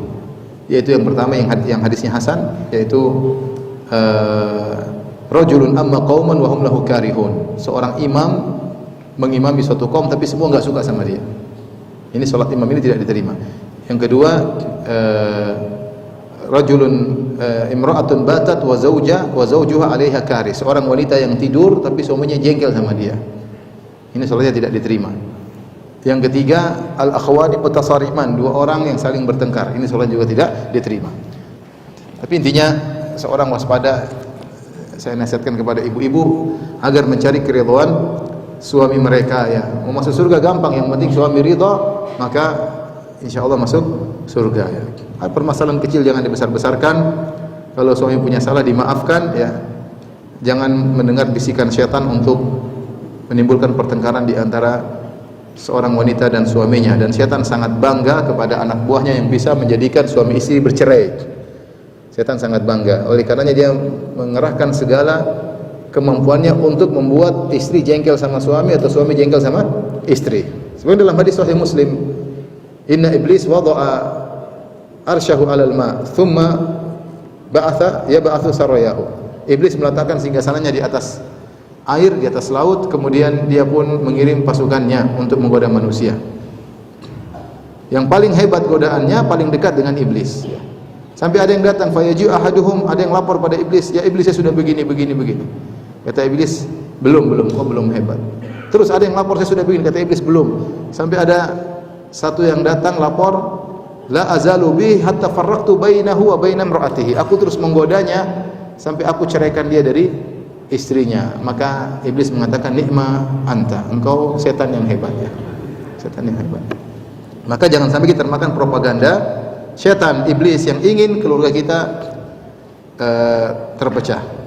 yaitu yang pertama yang hadisnya hasan, yaitu rajulun amma qauman wa hum lahu karihun, seorang imam mengimami suatu kaum tapi semua enggak suka sama dia. Ini salat imam ini tidak diterima. Yang kedua, rajulun imra'atun batat wa zawjuha 'alaiha karih, seorang wanita yang tidur tapi suaminya jengkel sama dia. Ini salatnya tidak diterima. Yang ketiga, al-akhwani mutasariman, 2 orang yang saling bertengkar. Ini salat juga tidak diterima. Tapi intinya seorang waspada. Saya nasihatkan kepada ibu-ibu agar mencari keridhaan suami mereka ya. Mau masuk surga gampang, yang penting suami ridha, maka insyaallah masuk surga ya. Permasalahan kecil jangan dibesar-besarkan. Kalau suami punya salah dimaafkan ya. Jangan mendengar bisikan syaitan untuk menimbulkan pertengkaran di antara seorang wanita dan suaminya, dan syaitan sangat bangga kepada anak buahnya yang bisa menjadikan suami istri bercerai. Syaitan sangat bangga. Oleh karenanya dia mengerahkan segala kemampuannya untuk membuat istri jengkel sama suami atau suami jengkel sama istri. Sebenarnya dalam hadis sahih Muslim, inna iblis wada'a arsyahu 'alal ma, thumma ba'atha yab'athu sarayahu. Iblis meletakkan singgasananya di atas air, di atas laut, kemudian dia pun mengirim pasukannya untuk menggoda manusia. Yang paling hebat godaannya paling dekat dengan iblis. Sampai ada yang datang, fayaji ahaduhum, ada yang lapor pada iblis, ya iblis saya sudah begini. Kata iblis, belum hebat. Terus ada yang lapor, saya sudah begini. Kata iblis, belum. Sampai ada satu yang datang lapor, la azalu bi hatta farraqtu bainahu wa baina imra'atihi. Aku terus menggodanya sampai aku ceraikan dia dari istrinya. Maka iblis mengatakan, ni'ma anta, engkau setan yang hebat ya. Setan yang hebat. Maka jangan sampai kita termakan propaganda setan iblis yang ingin keluarga kita terpecah.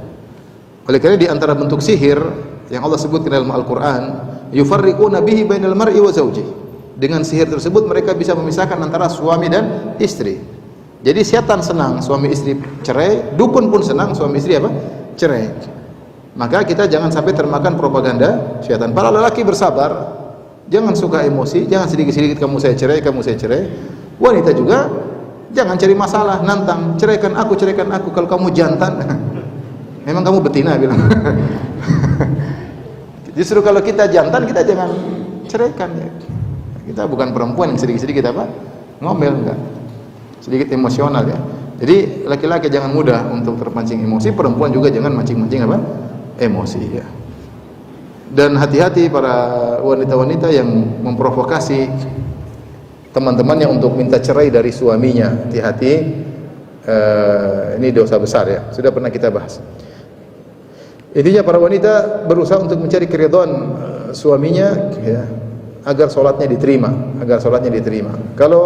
Oleh karena di antara bentuk sihir yang Allah sebutkan dalam Al-Qur'an, yufarriquna bihi bainal mar'i wa zawjihi. Dengan sihir tersebut mereka bisa memisahkan antara suami dan istri. Jadi setan senang suami istri cerai, dukun pun senang suami istri apa? Cerai. Maka kita jangan sampai termakan propaganda setan. Para lelaki bersabar, jangan suka emosi, jangan sedikit-sedikit kamu saya cerai. Wanita juga jangan cari masalah, nantang, ceraikan aku. Kalau kamu jantan, memang kamu betina bilang. Justru kalau kita jantan, kita jangan ceraikan ya. Kita bukan perempuan yang sedikit-sedikit apa? Ngomel enggak. Sedikit emosional ya. Jadi laki-laki jangan mudah untuk terpancing emosi, perempuan juga jangan mancing-mancing apa? Emosi ya. Dan hati-hati para wanita-wanita yang memprovokasi teman-temannya untuk minta cerai dari suaminya. Hati-hati, ini dosa besar ya. Sudah pernah kita bahas. Intinya para wanita berusaha untuk mencari keridhaan suaminya ya, agar sholatnya diterima, Kalau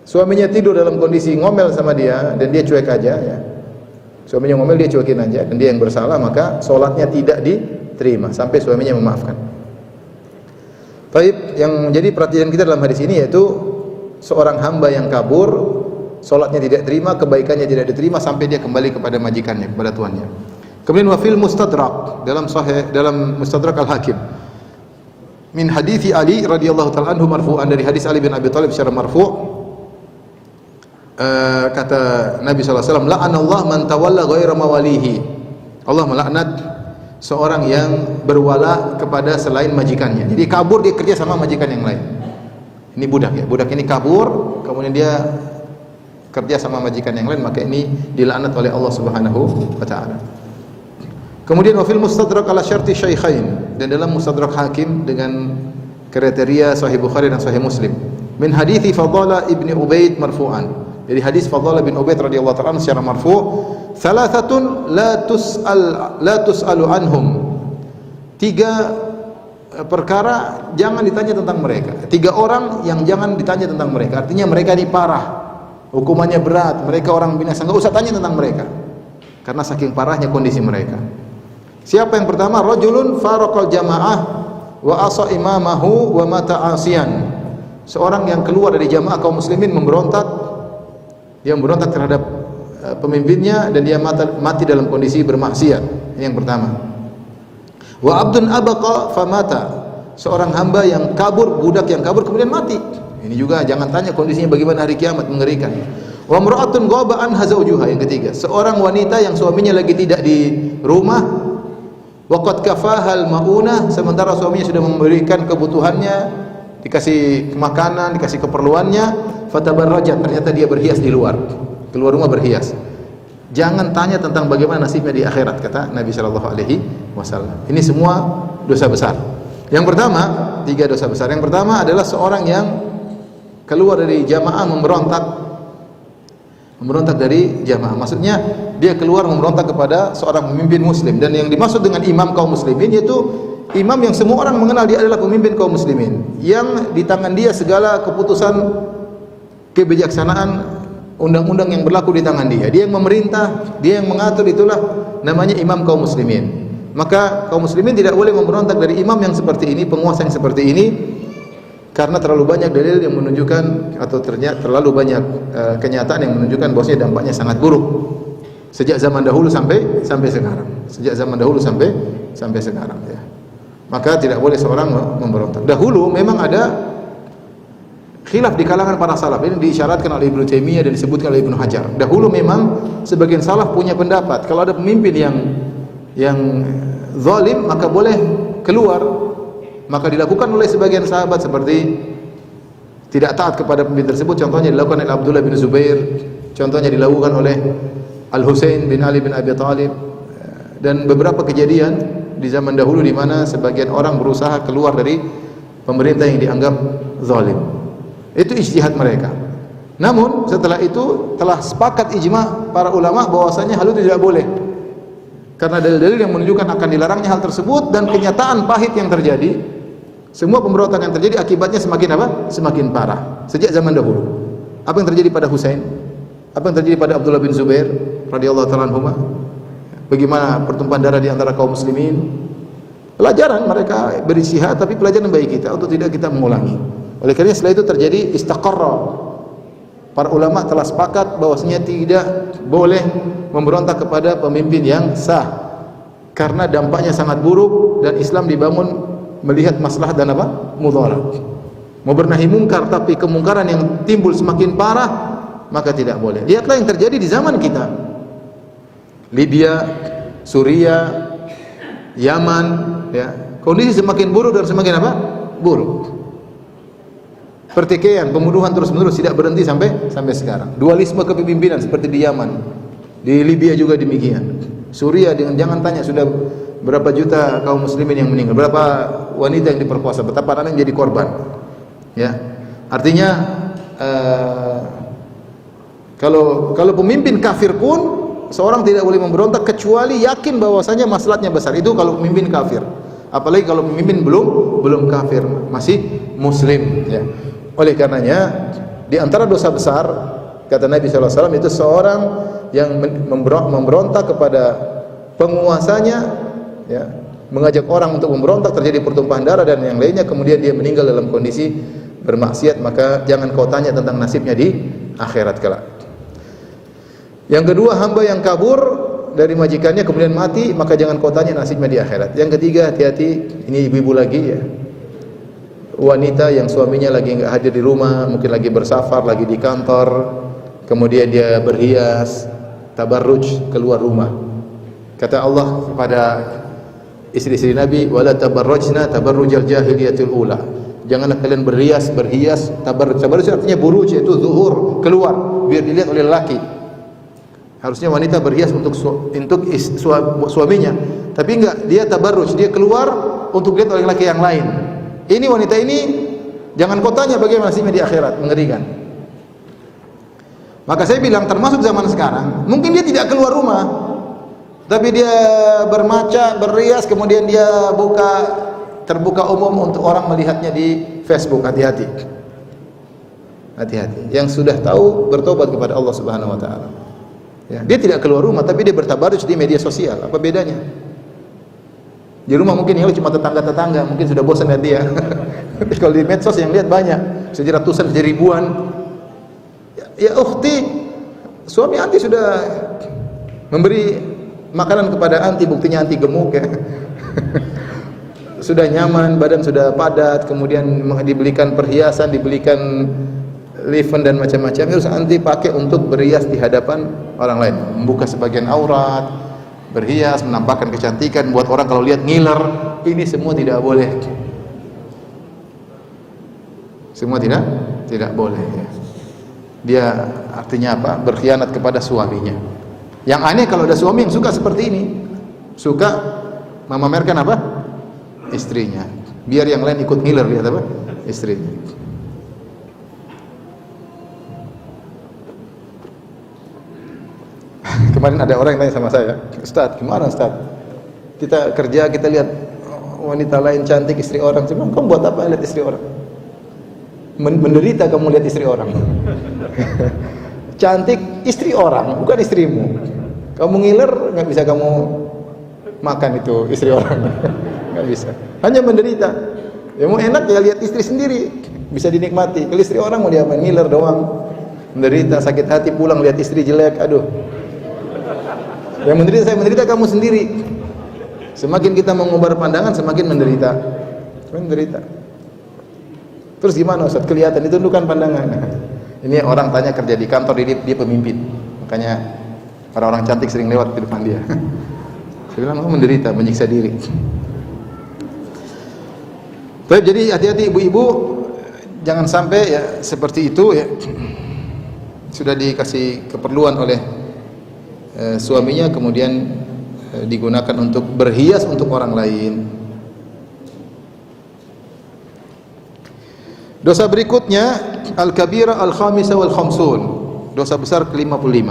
suaminya tidur dalam kondisi ngomel sama dia dan dia cuek aja ya. Suaminya ngomel, dia cuekin aja dan dia yang bersalah, maka sholatnya tidak diterima sampai suaminya memaafkan. Baik, yang menjadi perhatian kita dalam hadis ini yaitu seorang hamba yang kabur, sholatnya tidak terima, kebaikannya tidak diterima sampai dia kembali kepada majikannya, kepada tuannya. Kemudian wafil mustadrak dalam mustadrak al-Hakim min hadithi Ali radhiyallahu ta'ala anhu marfu'an, dari hadis Ali bin Abi Thalib secara marfu', kata Nabi sallallahu alaihi wasallam, la'anallahu man tawalla ghaira mawalihi. Allah melaknat seorang yang berwala kepada selain majikannya. Jadi kabur, dia kerja sama majikan yang lain. Ini budak ya. Budak ini kabur, kemudian dia kerja sama majikan yang lain, maka ini dilaknat oleh Allah Subhanahu wa taala. Kemudian wa fil mustadrak ala syarti syaikhain, dan dalam mustadrak Hakim dengan kriteria Sahih Bukhari dan Sahih Muslim. Min hadithi Fadhalah ibni Ubaid marfu'an. Dari hadis Fadhalah bin Ubaid radhiyallahu ta'ala secara marfu', thalathatun la tus'alu anhum. 3 perkara jangan ditanya tentang mereka. 3 orang yang jangan ditanya tentang mereka. Artinya mereka ini parah, hukumannya berat, mereka orang binasa, enggak usah tanya tentang mereka. Karena saking parahnya kondisi mereka. Siapa yang pertama? Rajulun faraqal jamaah wa asa imamahu wa mata asiyan. Seorang yang keluar dari jamaah kaum muslimin, memberontak, dia memberontak terhadap pemimpinnya dan dia mati dalam kondisi bermaksiat. Ini yang pertama. Wa abdun abaqa famata. Seorang hamba yang kabur, budak yang kabur kemudian mati. Ini juga jangan tanya kondisinya bagaimana hari kiamat, mengerikan. Wa imra'atun ghaba anha zawjuha. Yang ketiga, seorang wanita yang suaminya lagi tidak di rumah, waqad kafahal mauna, sementara suaminya sudah memberikan kebutuhannya, dikasih makanan, dikasih keperluannya, fatabarrajat, ternyata dia berhias di luar, keluar rumah berhias. Jangan tanya tentang bagaimana nasibnya di akhirat, kata Nabi sallallahu alaihi wasallam. Ini semua dosa besar. Yang pertama, 3 dosa besar. Yang pertama adalah seorang yang keluar dari jamaah, memberontak dari jamaah. Maksudnya dia keluar memberontak kepada seorang pemimpin muslim, dan yang dimaksud dengan imam kaum muslimin yaitu imam yang semua orang mengenal dia adalah pemimpin kaum muslimin, yang di tangan dia segala keputusan, kebijaksanaan, undang-undang yang berlaku di tangan dia. Dia yang memerintah, dia yang mengatur, itulah namanya imam kaum muslimin. Maka kaum muslimin tidak boleh memberontak dari imam yang seperti ini, penguasa yang seperti ini, karena terlalu banyak dalil yang menunjukkan, atau terlalu banyak kenyataan yang menunjukkan bahwasanya dampaknya sangat buruk sejak zaman dahulu sampai sekarang. Sejak zaman dahulu sampai sekarang ya. Maka tidak boleh seorang memberontak. Dahulu memang ada khilaf di kalangan para salaf. Ini diisyaratkan oleh Ibnu Taimiyah dan disebutkan oleh Ibnu Hajar. Dahulu memang sebagian salaf punya pendapat kalau ada pemimpin yang zalim maka boleh keluar. Maka dilakukan oleh sebagian sahabat seperti tidak taat kepada pemimpin tersebut. Contohnya dilakukan oleh Abdullah bin Zubair, contohnya dilakukan oleh Al-Husain bin Ali bin Abi Thalib, dan beberapa kejadian di zaman dahulu di mana sebagian orang berusaha keluar dari pemerintah yang dianggap zalim. Itu ijtihad mereka. Namun setelah itu telah sepakat ijma para ulama bahwasanya hal itu tidak boleh. Karena dalil-dalil yang menunjukkan akan dilarangnya hal tersebut dan kenyataan pahit yang terjadi. Semua pemberontakan yang terjadi akibatnya semakin apa? Semakin parah. Sejak zaman dahulu. Apa yang terjadi pada Husain? Apa yang terjadi pada Abdullah bin Zubair radhiyallahu ta'ala anhuma? Bagaimana pertumpahan darah di antara kaum muslimin? Pelajaran mereka berisihat, tapi pelajaran bagi kita untuk tidak kita mengulangi. Oleh karena setelah itu terjadi istaqarra. Para ulama telah sepakat bahwasanya tidak boleh memberontak kepada pemimpin yang sah. Karena dampaknya sangat buruk dan Islam dibangun melihat maslahat dan apa? Mudarat. Mau bernahi mungkar tapi kemungkaran yang timbul semakin parah, maka tidak boleh. Lihatlah yang terjadi di zaman kita. Libya, Suriah, Yaman, ya. Kondisi semakin buruk dan semakin apa? Buruk. Pertikaian, pembunuhan terus-menerus tidak berhenti sampai sekarang. Dualisme kepemimpinan seperti di Yaman. Di Libya juga demikian. Suriah dengan jangan tanya sudah berapa juta kaum muslimin yang meninggal, berapa wanita yang diperkosa, betapa anak yang jadi korban. Ya. Artinya kalau pemimpin kafir pun seorang tidak boleh memberontak kecuali yakin bahwasanya maslahatnya besar. Itu kalau pemimpin kafir. Apalagi kalau pemimpin belum kafir, masih muslim ya. Oleh karenanya di antara dosa besar kata Nabi sallallahu alaihi wasallam itu seorang yang memberontak kepada penguasanya ya, mengajak orang untuk memberontak, terjadi pertumpahan darah dan yang lainnya, kemudian dia meninggal dalam kondisi bermaksiat, maka jangan kau tanya tentang nasibnya di akhirat kelak. Yang kedua, hamba yang kabur dari majikannya kemudian mati, maka jangan kau tanya nasibnya di akhirat. Yang ketiga, hati-hati, ini ibu-ibu lagi ya, wanita yang suaminya lagi enggak hadir di rumah, mungkin lagi bersafar, lagi di kantor, kemudian dia berhias, tabarruj, keluar rumah. Kata Allah kepada istri-istri Nabi, wala tabarrujna tabarrujal jahiliyatil ula. Janganlah kalian berhias tabarruj artinya buruj, yaitu zuhur, keluar biar dilihat oleh lelaki. Harusnya wanita berhias untuk suaminya, tapi enggak, dia tabarruj, dia keluar untuk dilihat oleh laki yang lain. Ini wanita ini jangan kau tanya bagaimana nasibnya di akhirat, mengerikan. Maka saya bilang termasuk zaman sekarang, mungkin dia tidak keluar rumah, tapi dia bermaca, berrias, kemudian dia terbuka umum untuk orang melihatnya di Facebook. Hati-hati. Hati-hati. Yang sudah tahu bertobat kepada Allah Subhanahu wa taala. Ya, dia tidak keluar rumah tapi dia bertabarruj di media sosial. Apa bedanya? Di rumah mungkin yang cuma tetangga-tetangga, mungkin sudah bosan lihat dia. Tapi kalau di medsos yang lihat banyak, sejak ratusan, sejak ribuan. Ya ukhti, suami anti sudah memberi makanan kepada anti, buktinya anti gemuk ya. Sudah nyaman, badan sudah padat, kemudian dibelikan perhiasan, dibelikan liven dan macam-macam. Harus anti pakai untuk berhias di hadapan orang lain, membuka sebagian aurat, berhias, menampakkan kecantikan, buat orang kalau lihat ngiler. Ini semua tidak boleh. Semua tidak boleh ya. Dia artinya apa? Berkhianat kepada suaminya. Yang aneh kalau ada suami yang suka seperti ini, suka memamerkan apa? Istrinya. Biar yang lain ikut ngiler, lihat apa? Istrinya. Kemarin ada orang yang tanya sama saya, Ustaz, gimana Ustaz? Kita kerja, kita lihat wanita lain cantik, istri orang. Cuma kamu buat apa lihat istri orang? Menderita kamu lihat istri orang. Cantik istri orang, bukan istrimu. Kamu ngiler, nggak bisa kamu makan itu istri orang. Nggak bisa. Hanya menderita. Ya mau enak ya lihat istri sendiri, bisa dinikmati. Kalau istri orang mau diapain? Ngiler doang. Menderita, sakit hati, pulang lihat istri jelek, aduh. Yang menderita saya, menderita kamu sendiri. Semakin kita mengubah pandangan, semakin menderita. Semakin menderita. Terus gimana Ustaz? Kelihatan itu bukan pandangan. Ini orang tanya kerja di kantor, dia pemimpin. Makanya orang-orang cantik sering lewat di depan dia. Saya bilang, kamu menderita, menyiksa diri. Jadi hati-hati ibu-ibu, jangan sampai ya seperti itu ya. Sudah dikasih keperluan oleh suaminya, kemudian digunakan untuk berhias untuk orang lain. Dosa berikutnya al-kabira al-khamisa wal khamsun. Dosa besar ke-55.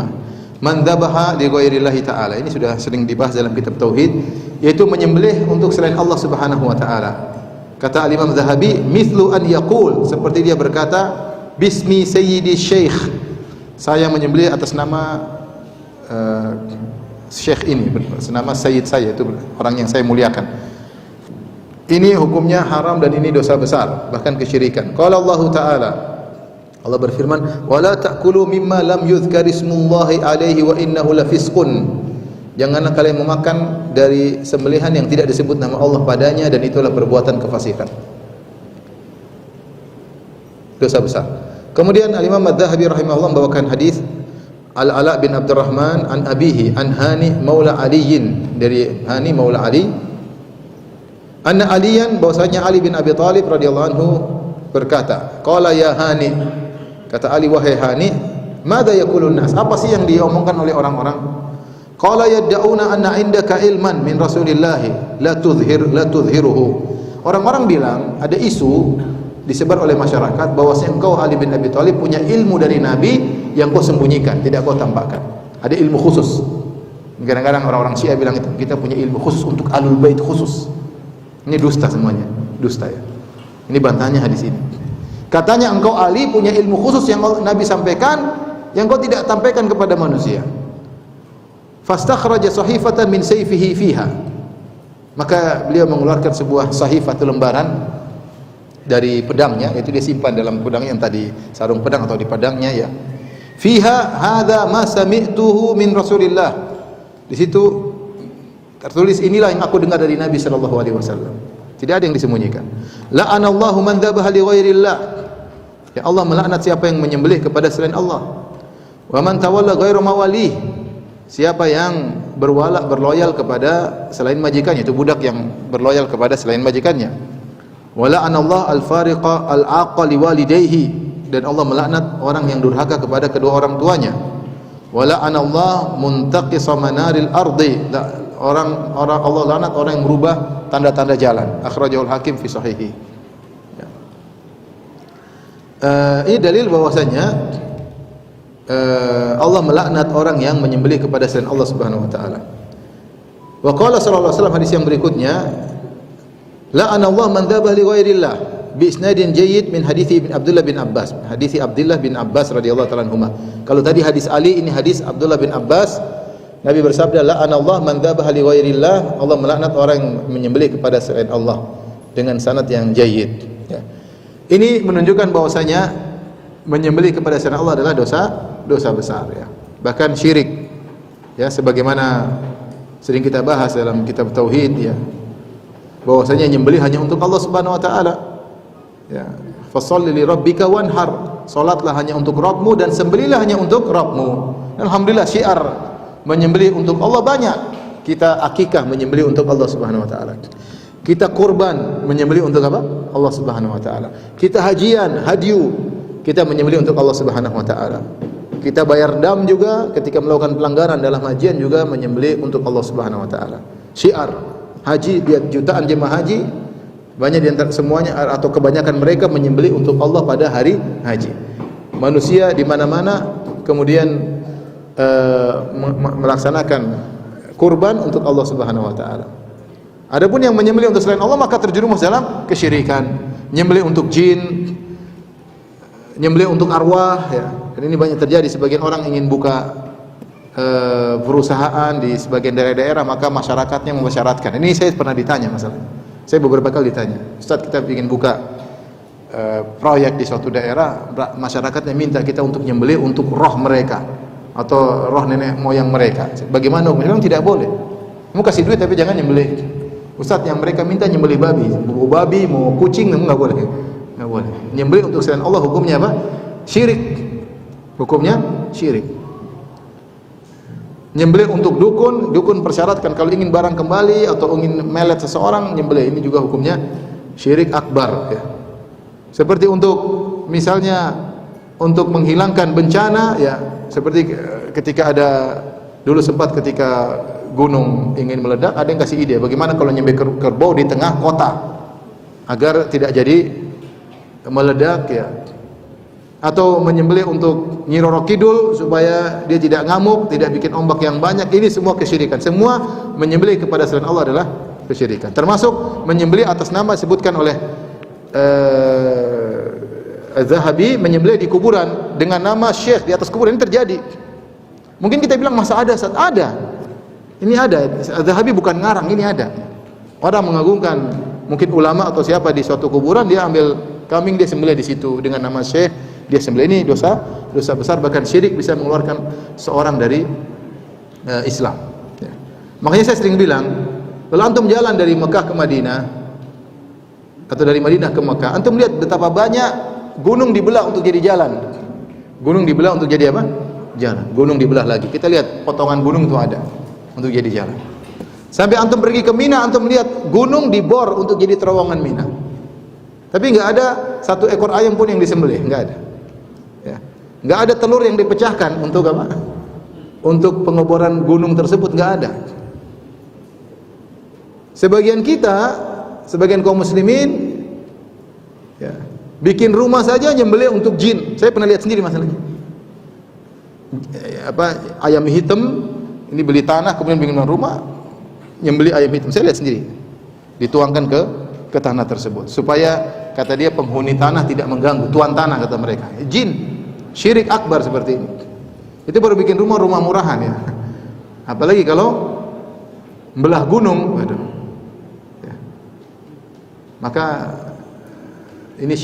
Man dzabaha li ghairillahi ta'ala. Ini sudah sering dibahas dalam kitab tauhid, yaitu menyembelih untuk selain Allah Subhanahu wa taala. Kata Al-Imam Zahabi, mithlu an yaqul, seperti dia berkata, bismi sayyidi syekh. Saya menyembelih atas nama syekh ini, nama sayyid saya, itu orang yang saya muliakan. Ini hukumnya haram dan ini dosa besar, bahkan kesyirikan. Qala Allah Ta'ala, Allah berfirman, wala ta'kulu mimma lam yuzkar ismullahi alaihi wa innahu lafisqun. Janganlah kalian memakan dari sembelihan yang tidak disebut nama Allah padanya, dan itulah perbuatan kefasikan. Dosa besar. Kemudian Al-Imam Adz-Dzahabi rahimahullah membawakan hadis Al-Ala bin Abdurrahman an abihi an Hani maula Aliyin, dari Hani maula Ali, anna Aliyan, bahwasanya Ali bin Abi Thalib radhiyallahu anhu berkata, qala ya Hani, kata Ali, wahai Hani, madza yaqulun nas, apa sih yang diomongkan oleh orang-orang? Qala yad'una anna indaka ilman min Rasulillah la tudhiruhu. Orang-orang bilang ada isu disebar oleh masyarakat bahwasanya engkau Ali bin Abi Thalib punya ilmu dari Nabi yang kau sembunyikan, tidak kau tampakkan. Ada ilmu khusus. Kadang-kadang orang-orang Syiah bilang itu, kita punya ilmu khusus untuk Ahlul Bait khusus. Ini dusta semuanya, dusta ya. Ini bantahannya hadis ini. Katanya engkau Ali punya ilmu khusus yang Nabi sampaikan, yang kau tidak sampaikan kepada manusia. Fastakhraja sahifatan min sayfihi fiha. Maka beliau mengeluarkan sebuah sahifah, lembaran dari pedangnya, itu dia simpan dalam pedangnya yang tadi sarung pedang atau di pedangnya ya. Fiha hadza ma sami'tuhu min Rasulillah. Di situ tertulis inilah yang aku dengar dari Nabi sallallahu alaihi wasallam. Tidak ada yang disembunyikan. La'anallahu man dzabaha li ghairillah. Ya Allah melaknat siapa yang menyembelih kepada selain Allah. Wa man tawalla ghairu mawalih. Siapa yang berloyal kepada selain majikannya, itu budak yang berloyal kepada selain majikannya. Wa la'anallahu al-fariqa al-aqa liwalidayhi, dan Allah melaknat orang yang durhaka kepada kedua orang tuanya. Wala anallah muntaqisa manaril ardi, Allah laknat orang yang merubah tanda-tanda jalan. Akhrajahul Hakim fi sahihi. Ya. Ini dalil bahwasanya Allah melaknat orang yang menyembelih kepada selain Allah Subhanahu wa taala. Wa qala sallallahu alaihi wasallam, hadis yang berikutnya, la'anallahu man dzabah li ghairillah bi isnadin jayyid min hadithi Abdullah bin Abbas. Hadithi Abdullah bin Abbas radhiyallahu ta'ala anhuma. Kalau tadi hadis Ali, ini hadis Abdullah bin Abbas. Nabi bersabda, la'anallahu man dzabaha li ghairillah, Allah melaknat orang yang menyembelih kepada selain Allah, dengan sanad yang jayyid ya. Ini menunjukkan bahwasanya menyembelih kepada selain Allah adalah dosa besar ya. Bahkan syirik ya, sebagaimana sering kita bahas dalam kitab tauhid ya, bahwasanya menyembelih hanya untuk Allah Subhanahu wa taala. Ya, fasholli li rabbika wanhar, salatlah hanya untuk Rabbmu dan sembelihlah hanya untuk Rabbmu. Alhamdulillah syiar menyembelih untuk Allah banyak. Kita akikah menyembelih untuk Allah Subhanahu wa taala. Kita kurban menyembelih untuk apa? Allah Subhanahu wa taala. Kita hajian, hadyu, kita menyembelih untuk Allah Subhanahu wa taala. Kita bayar dam juga ketika melakukan pelanggaran dalam hajian, juga menyembelih untuk Allah Subhanahu wa taala. Syiar haji, lihat jutaan jemaah haji, banyak di antara semuanya atau kebanyakan mereka menyembelih untuk Allah pada hari haji. Manusia di mana-mana kemudian melaksanakan kurban untuk Allah Subhanahu wa taala. Adapun yang menyembelih untuk selain Allah maka terjerumus dalam kesyirikan. Menyembelih untuk jin, menyembelih untuk arwah ya. Dan ini banyak terjadi, sebagian orang ingin buka perusahaan di sebagian daerah-daerah, maka masyarakatnya mempersyaratkan. Ini saya pernah ditanya masalahnya. Saya beberapa kali ditanya, Ustaz, kita ingin buka proyek di suatu daerah, masyarakatnya minta kita untuk nyembelih untuk roh mereka atau roh nenek moyang mereka. Bagaimana? Memang tidak boleh. Kamu kasih duit tapi jangan nyembelih. Ustaz, yang mereka minta nyembelih babi, mau babi, mau kucing, enggak boleh. Enggak boleh. Nyembelih untuk selain Allah hukumnya apa? Syirik. Hukumnya syirik. Nyembelih untuk dukun, dukun persyaratkan kalau ingin barang kembali atau ingin melet seseorang, nyembelih, ini juga hukumnya syirik akbar ya. Seperti untuk misalnya untuk menghilangkan bencana ya, seperti ketika ada dulu sempat ketika gunung ingin meledak, ada yang kasih ide bagaimana kalau nyembelih kerbau di tengah kota agar tidak jadi meledak ya. Atau menyembelih untuk Nyi Roro Kidul supaya dia tidak ngamuk, tidak bikin ombak yang banyak. Ini semua kesyirikan. Semua menyembelih kepada selain Allah adalah kesyirikan. Termasuk menyembelih atas nama disebutkan oleh Az-Zahabi, menyembelih di kuburan dengan nama syekh di atas kuburan. Ini terjadi. Mungkin kita bilang masa ada, saat ada. Ini ada. Az-Zahabi bukan ngarang, ini ada. Orang mengagungkan mungkin ulama atau siapa di suatu kuburan, dia ambil kambing, dia sembelih di situ dengan nama syekh. Dia sembelih. Ini dosa besar, bahkan syirik, bisa mengeluarkan seorang dari Islam ya. Makanya saya sering bilang, kalau antum jalan dari Mekah ke Madinah atau dari Madinah ke Mekah, antum lihat betapa banyak gunung dibelah untuk jadi jalan. Gunung dibelah untuk jadi apa? Jalan. Gunung dibelah lagi. Kita lihat potongan gunung itu ada untuk jadi jalan. Sampai antum pergi ke Mina, antum lihat gunung dibor untuk jadi terowongan Mina. Tapi enggak ada satu ekor ayam pun yang disembelih, enggak ada. Ya. Enggak ada telur yang dipecahkan untuk apa? Untuk pengeboran gunung tersebut, enggak ada. Sebagian kita, sebagian kaum muslimin ya, Bikin rumah saja nyembelih untuk jin. Saya pernah lihat sendiri masalahnya. Ayam hitam ini beli tanah kemudian bikin rumah, nyembelih ayam hitam. Saya lihat sendiri. Dituangkan ke tanah tersebut supaya kata dia penghuni tanah tidak mengganggu tuan tanah, kata mereka. Jin, syirik akbar seperti ini. Itu baru bikin rumah murahan ya. Apalagi kalau belah gunung, waduh. Ya. Maka ini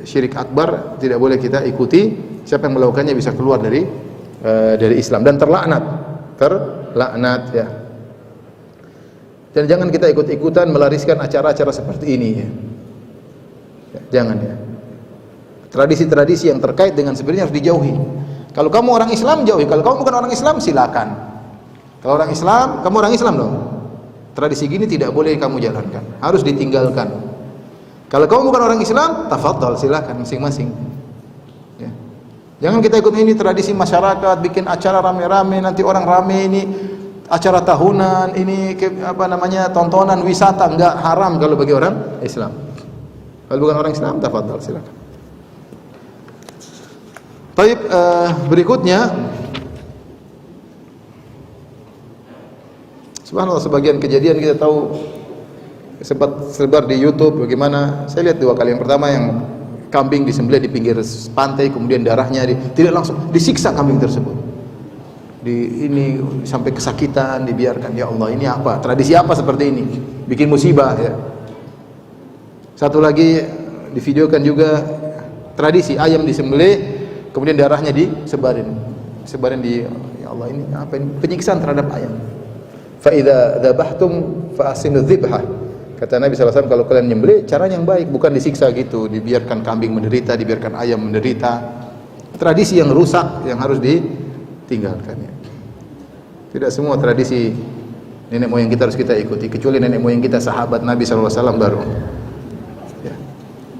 syirik akbar, tidak boleh kita ikuti. Siapa yang melakukannya bisa keluar dari Islam dan terlaknat ya. Dan jangan kita ikut-ikutan melariskan acara-acara seperti ini ya. Jangan ya. Tradisi-tradisi yang terkait dengan sebenarnya harus dijauhi. Kalau kamu orang Islam, jauhi. Kalau kamu bukan orang Islam, silakan. Kalau orang Islam, kamu orang Islam loh. Tradisi gini tidak boleh kamu jalankan, harus ditinggalkan. Kalau kamu bukan orang Islam, tafadhal, silakan masing-masing. Ya. Jangan kita ikut ini tradisi masyarakat, bikin acara rame-rame, nanti orang rame ini acara tahunan, ini tontonan wisata, enggak, haram kalau bagi orang Islam. Kalau bukan orang Islam, tafadhal, silakan. Baik, berikutnya, subhanallah, sebagian kejadian kita tahu, sempat sebar di YouTube bagaimana. Saya lihat 2 kali. Yang pertama yang kambing disembelih di pinggir pantai, kemudian darahnya tidak langsung disiksa kambing tersebut. Ini sampai kesakitan, dibiarkan. Ya Allah, ini apa? Tradisi apa seperti ini? Bikin musibah ya. Satu lagi divideokan juga tradisi ayam disembelih, kemudian darahnya disebarin di, ya Allah, ini apa ini? Penyiksaan terhadap ayam. Fa idza dzabhtum fa ahsinu dzibhah. Kata Nabi SAW, kalau kalian nyembelih, caranya yang baik, bukan disiksa gitu, dibiarkan kambing menderita, dibiarkan ayam menderita. Tradisi yang rusak yang harus ditinggalkan ya. Tidak semua tradisi nenek moyang kita harus kita ikuti, kecuali nenek moyang kita sahabat Nabi SAW baru ya.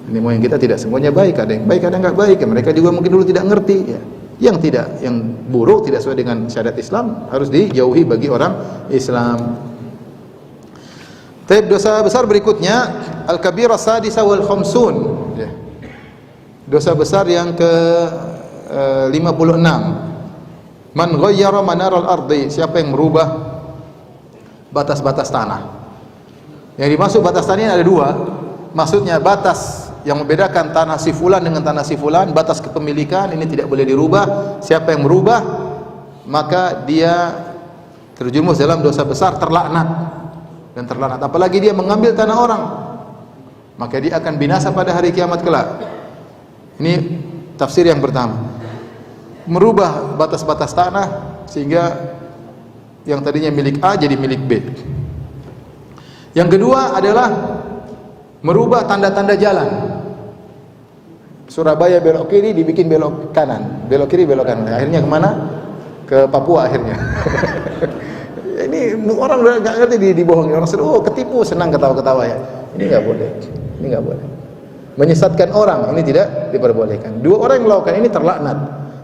Nenek moyang kita tidak semuanya baik, ada yang baik, ada yang enggak baik ya. Mereka juga mungkin dulu tidak ngerti ya. Yang buruk, tidak sesuai dengan syariat Islam, harus dijauhi bagi orang Islam. Tapi dosa besar berikutnya, al-kabirah sadisa wal khamsun ya. Dosa besar yang ke 56. Man ghayyara manaral ardi, siapa yang merubah batas-batas tanah. Yang dimaksud batas tanah ini ada 2. Maksudnya batas yang membedakan tanah si fulan dengan tanah si fulan, batas kepemilikan ini tidak boleh dirubah. Siapa yang merubah, maka dia terjerumus dalam dosa besar, terlaknat. Dan terlaknat, apalagi dia mengambil tanah orang, maka dia akan binasa pada hari kiamat kelak. Ini tafsir yang pertama, merubah batas-batas tanah sehingga yang tadinya milik A jadi milik B. Yang kedua adalah merubah tanda-tanda jalan. Surabaya belok kiri dibikin belok kanan, belok kiri belok kanan, akhirnya kemana? Ke Papua akhirnya. Ini orang udah nggak ngerti, dibohongi orang, ketipu, senang ketawa-ketawa ya. Ini nggak boleh, ini nggak boleh. Menyesatkan orang ini tidak diperbolehkan. 2 orang yang melakukan ini terlaknat.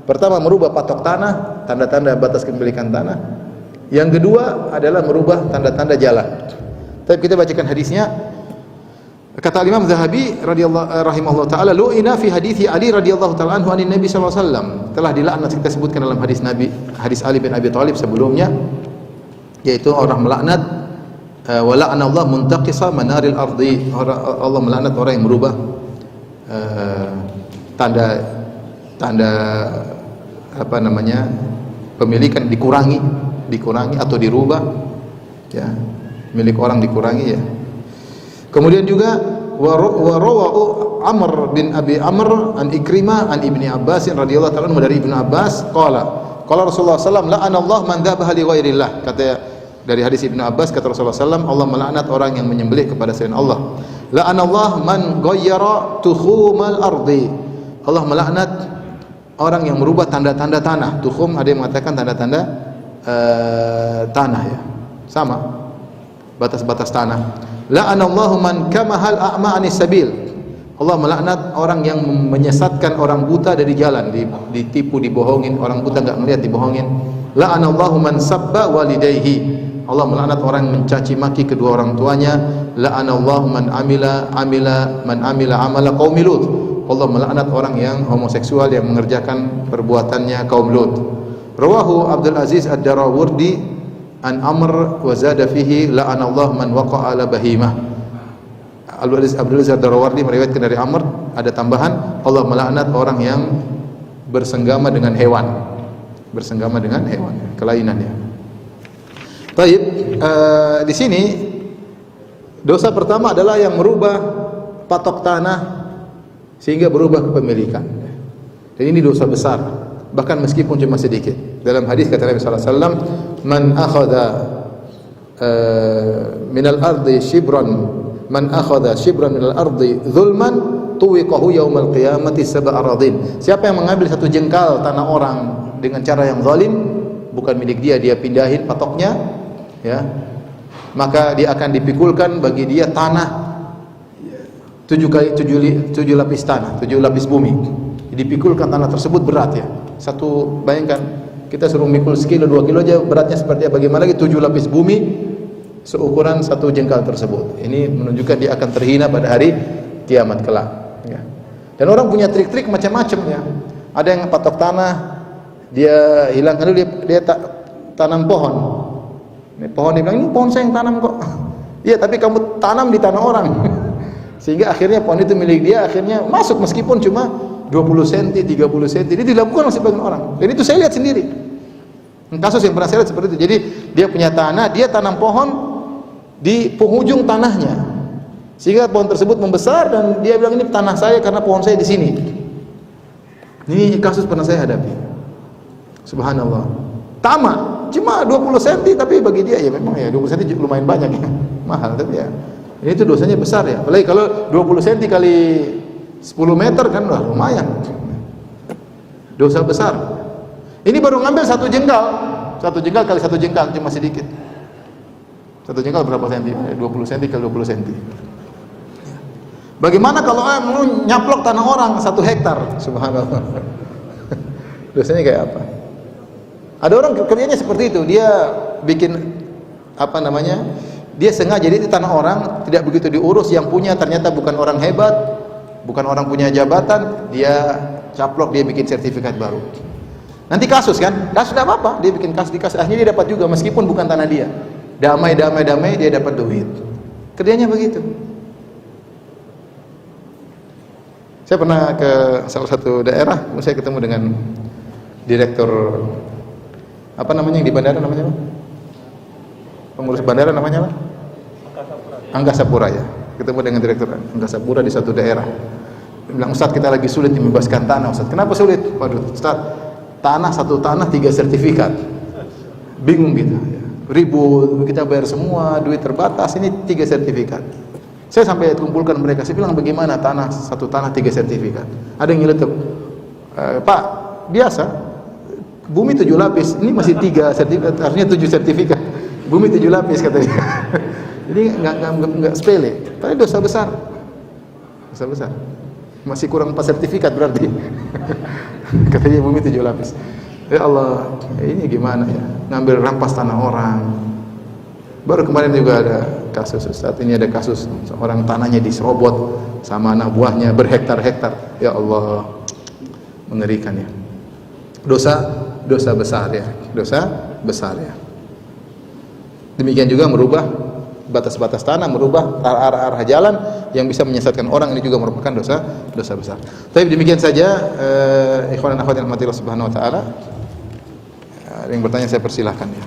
Pertama, merubah patok tanah, tanda-tanda batas kepemilikan tanah. Yang kedua adalah merubah tanda-tanda jalan. Tapi kita bacakan hadisnya. Kata Imam Zahabi rahimahullah taala, lu'ina fi hadithi Ali radhiyallahu taala anhu anin Nabi sallallahu alaihi wasallam. Telah dilaknat, kita sebutkan dalam hadis Nabi, hadis Ali bin Abi Thalib sebelumnya, yaitu orang melaknat wa la'ana Allah muntaqisa manaril ardi. Allah melaknat orang yang merubah tanda pemilikan dikurangi atau dirubah ya, milik orang dikurangi ya. Kemudian juga wa rawahu Amr bin Abi Amr an Ikrimah an Ibni Abbas radhiyallahu ta'ala dari Ibnu Abbas qala Rasulullah sallallahu alaihi wasallam la'ana Allah man dzabaha li ghairillah. Kata dari hadis Ibnu Abbas, kata Rasulullah sallallahu alaihi wasallam, Allah melaknat orang yang menyembelih kepada selain Allah. La'ana Allah man ghayyara tukhumal ardi. Allah melaknat orang yang merubah tanda-tanda tanah. Tukhum ada yang mengatakan tanda-tanda tanah ya. Sama. Batas-batas tanah. La'anallahu man kamahal a'ma 'anis sabil. Allah melaknat orang yang menyesatkan orang buta dari jalan, ditipu, dibohongin, orang buta enggak melihat dibohongin. La'anallahu man sabba walidayhi. Allah melaknat orang yang mencaci maki kedua orang tuanya. La'anallahu man amila amala qaumi Lut. Allah melaknat orang yang homoseksual yang mengerjakan perbuatannya kaum Lut. Rawahu Abdul Aziz Ad-Darawardi an Amr wa zada fihi la'anallahu man waqa'a ala bahimah. Abdul Aziz Ad-Darawardi meriwayatkan dari Amr, ada tambahan, Allah melaknat orang yang bersenggama dengan hewan. Bersenggama dengan hewan, kelainannya. Baik, di sini dosa pertama adalah yang merubah patok tanah sehingga berubah kepemilikan. Dan ini dosa besar, bahkan meskipun cuma sedikit. Dalam hadis kata Nabi sallallahu alaihi wasallam, "Man akhadha minal ardi shibran, man akhadha shibran minal ardi zulman, tuwiqahu yaumal qiyamati sab'a aradin." Siapa yang mengambil satu jengkal tanah orang dengan cara yang zalim, bukan milik dia, dia pindahin patoknya, ya, maka dia akan dipikulkan bagi dia tanah 7 lapis tanah, 7 lapis bumi. Dipikulkan tanah tersebut berat, ya. Satu, bayangkan kita suruh mikul sekilo 2 kilo aja beratnya seperti apa, bagaimana lagi 7 lapis bumi seukuran satu jengkal tersebut. Ini menunjukkan dia akan terhina pada hari kiamat kelak, ya. Dan orang punya trik-trik macam-macam, ya. Ada yang patok tanah, dia hilangkan dulu, dia tanam pohon. Ini pohon, dia bilang, ini pohon saya yang tanam kok. Iya, tapi kamu tanam di tanah orang. Sehingga akhirnya pohon itu milik dia, akhirnya masuk meskipun cuma 20 cm, 30 cm. Ini dilakukan oleh sebagian orang. Dan itu saya lihat sendiri. Kasus yang pernah saya lihat seperti itu. Jadi dia punya tanah, dia tanam pohon di penghujung tanahnya. Sehingga pohon tersebut membesar dan dia bilang ini tanah saya karena pohon saya di sini. Ini kasus pernah saya hadapi. Subhanallah. Tamak cuma 20 cm, tapi bagi dia ya memang ya 20 cm lumayan banyak, ya. Mahal, tapi ya ini itu dosanya besar, ya. Apalagi kalau 20 cm kali 10 meter kan wah, lumayan. Dosa besar. Ini baru ngambil satu jengkal kali satu jengkal cuma sedikit. Satu jengkal berapa senti? 20 cm kali 20 cm. Bagaimana kalau mau nyaplok tanah orang 1 hektar? Subhanallah. Dosanya kayak apa? Ada orang kerjanya seperti itu, dia bikin apa namanya? Dia sengaja, jadi itu tanah orang tidak begitu diurus, yang punya ternyata bukan orang hebat, bukan orang punya jabatan, dia caplok, dia bikin sertifikat baru. Nanti kasus kan? Kasus tidak apa-apa, dia bikin kasus, akhirnya dia dapat juga meskipun bukan tanah dia. Damai dia dapat duit. Kerjanya begitu. Saya pernah ke salah satu daerah, saya ketemu dengan direktur apa namanya yang di bandara namanya apa? Pengurus bandara namanya apa? Angkasa Pura, ya. Ketemu dengan direktur Angkasa Pura di satu daerah. Dia bilang, Ustaz, kita lagi sulit membebaskan tanah, Ustaz. Kenapa sulit? Waduh, Ustaz, satu tanah 3 sertifikat. Bingung gitu, ya. Ribut, kita bayar semua, duit terbatas, ini 3 sertifikat. Saya sampai kumpulkan mereka, saya bilang bagaimana satu tanah 3 sertifikat. Ada yang nyeletuk, Pak, biasa, bumi 7 lapis, ini masih 3 sertifikat, artinya 7 sertifikat. Bumi 7 lapis katanya. Jadi enggak sepele. Padahal dosa besar. Dosa besar. Masih kurang 4 sertifikat berarti. Katanya bumi 7 lapis. Ya Allah, ini gimana ya? Ngambil rampas tanah orang. Baru kemarin juga ada kasus, Ustaz. Ini ada kasus orang tanahnya diserobot sama anak buahnya berhektar-hektar. Ya Allah, mengerikan, ya. Dosa besar, ya. Dosa besar, ya. Demikian juga merubah batas-batas tanah, merubah arah-arah jalan yang bisa menyesatkan orang, ini juga merupakan dosa besar. Tapi demikian saja, ikhwan dan akhwat yang dirahmati Allah Subhanahu wa taala. Yang bertanya saya persilahkan, ya.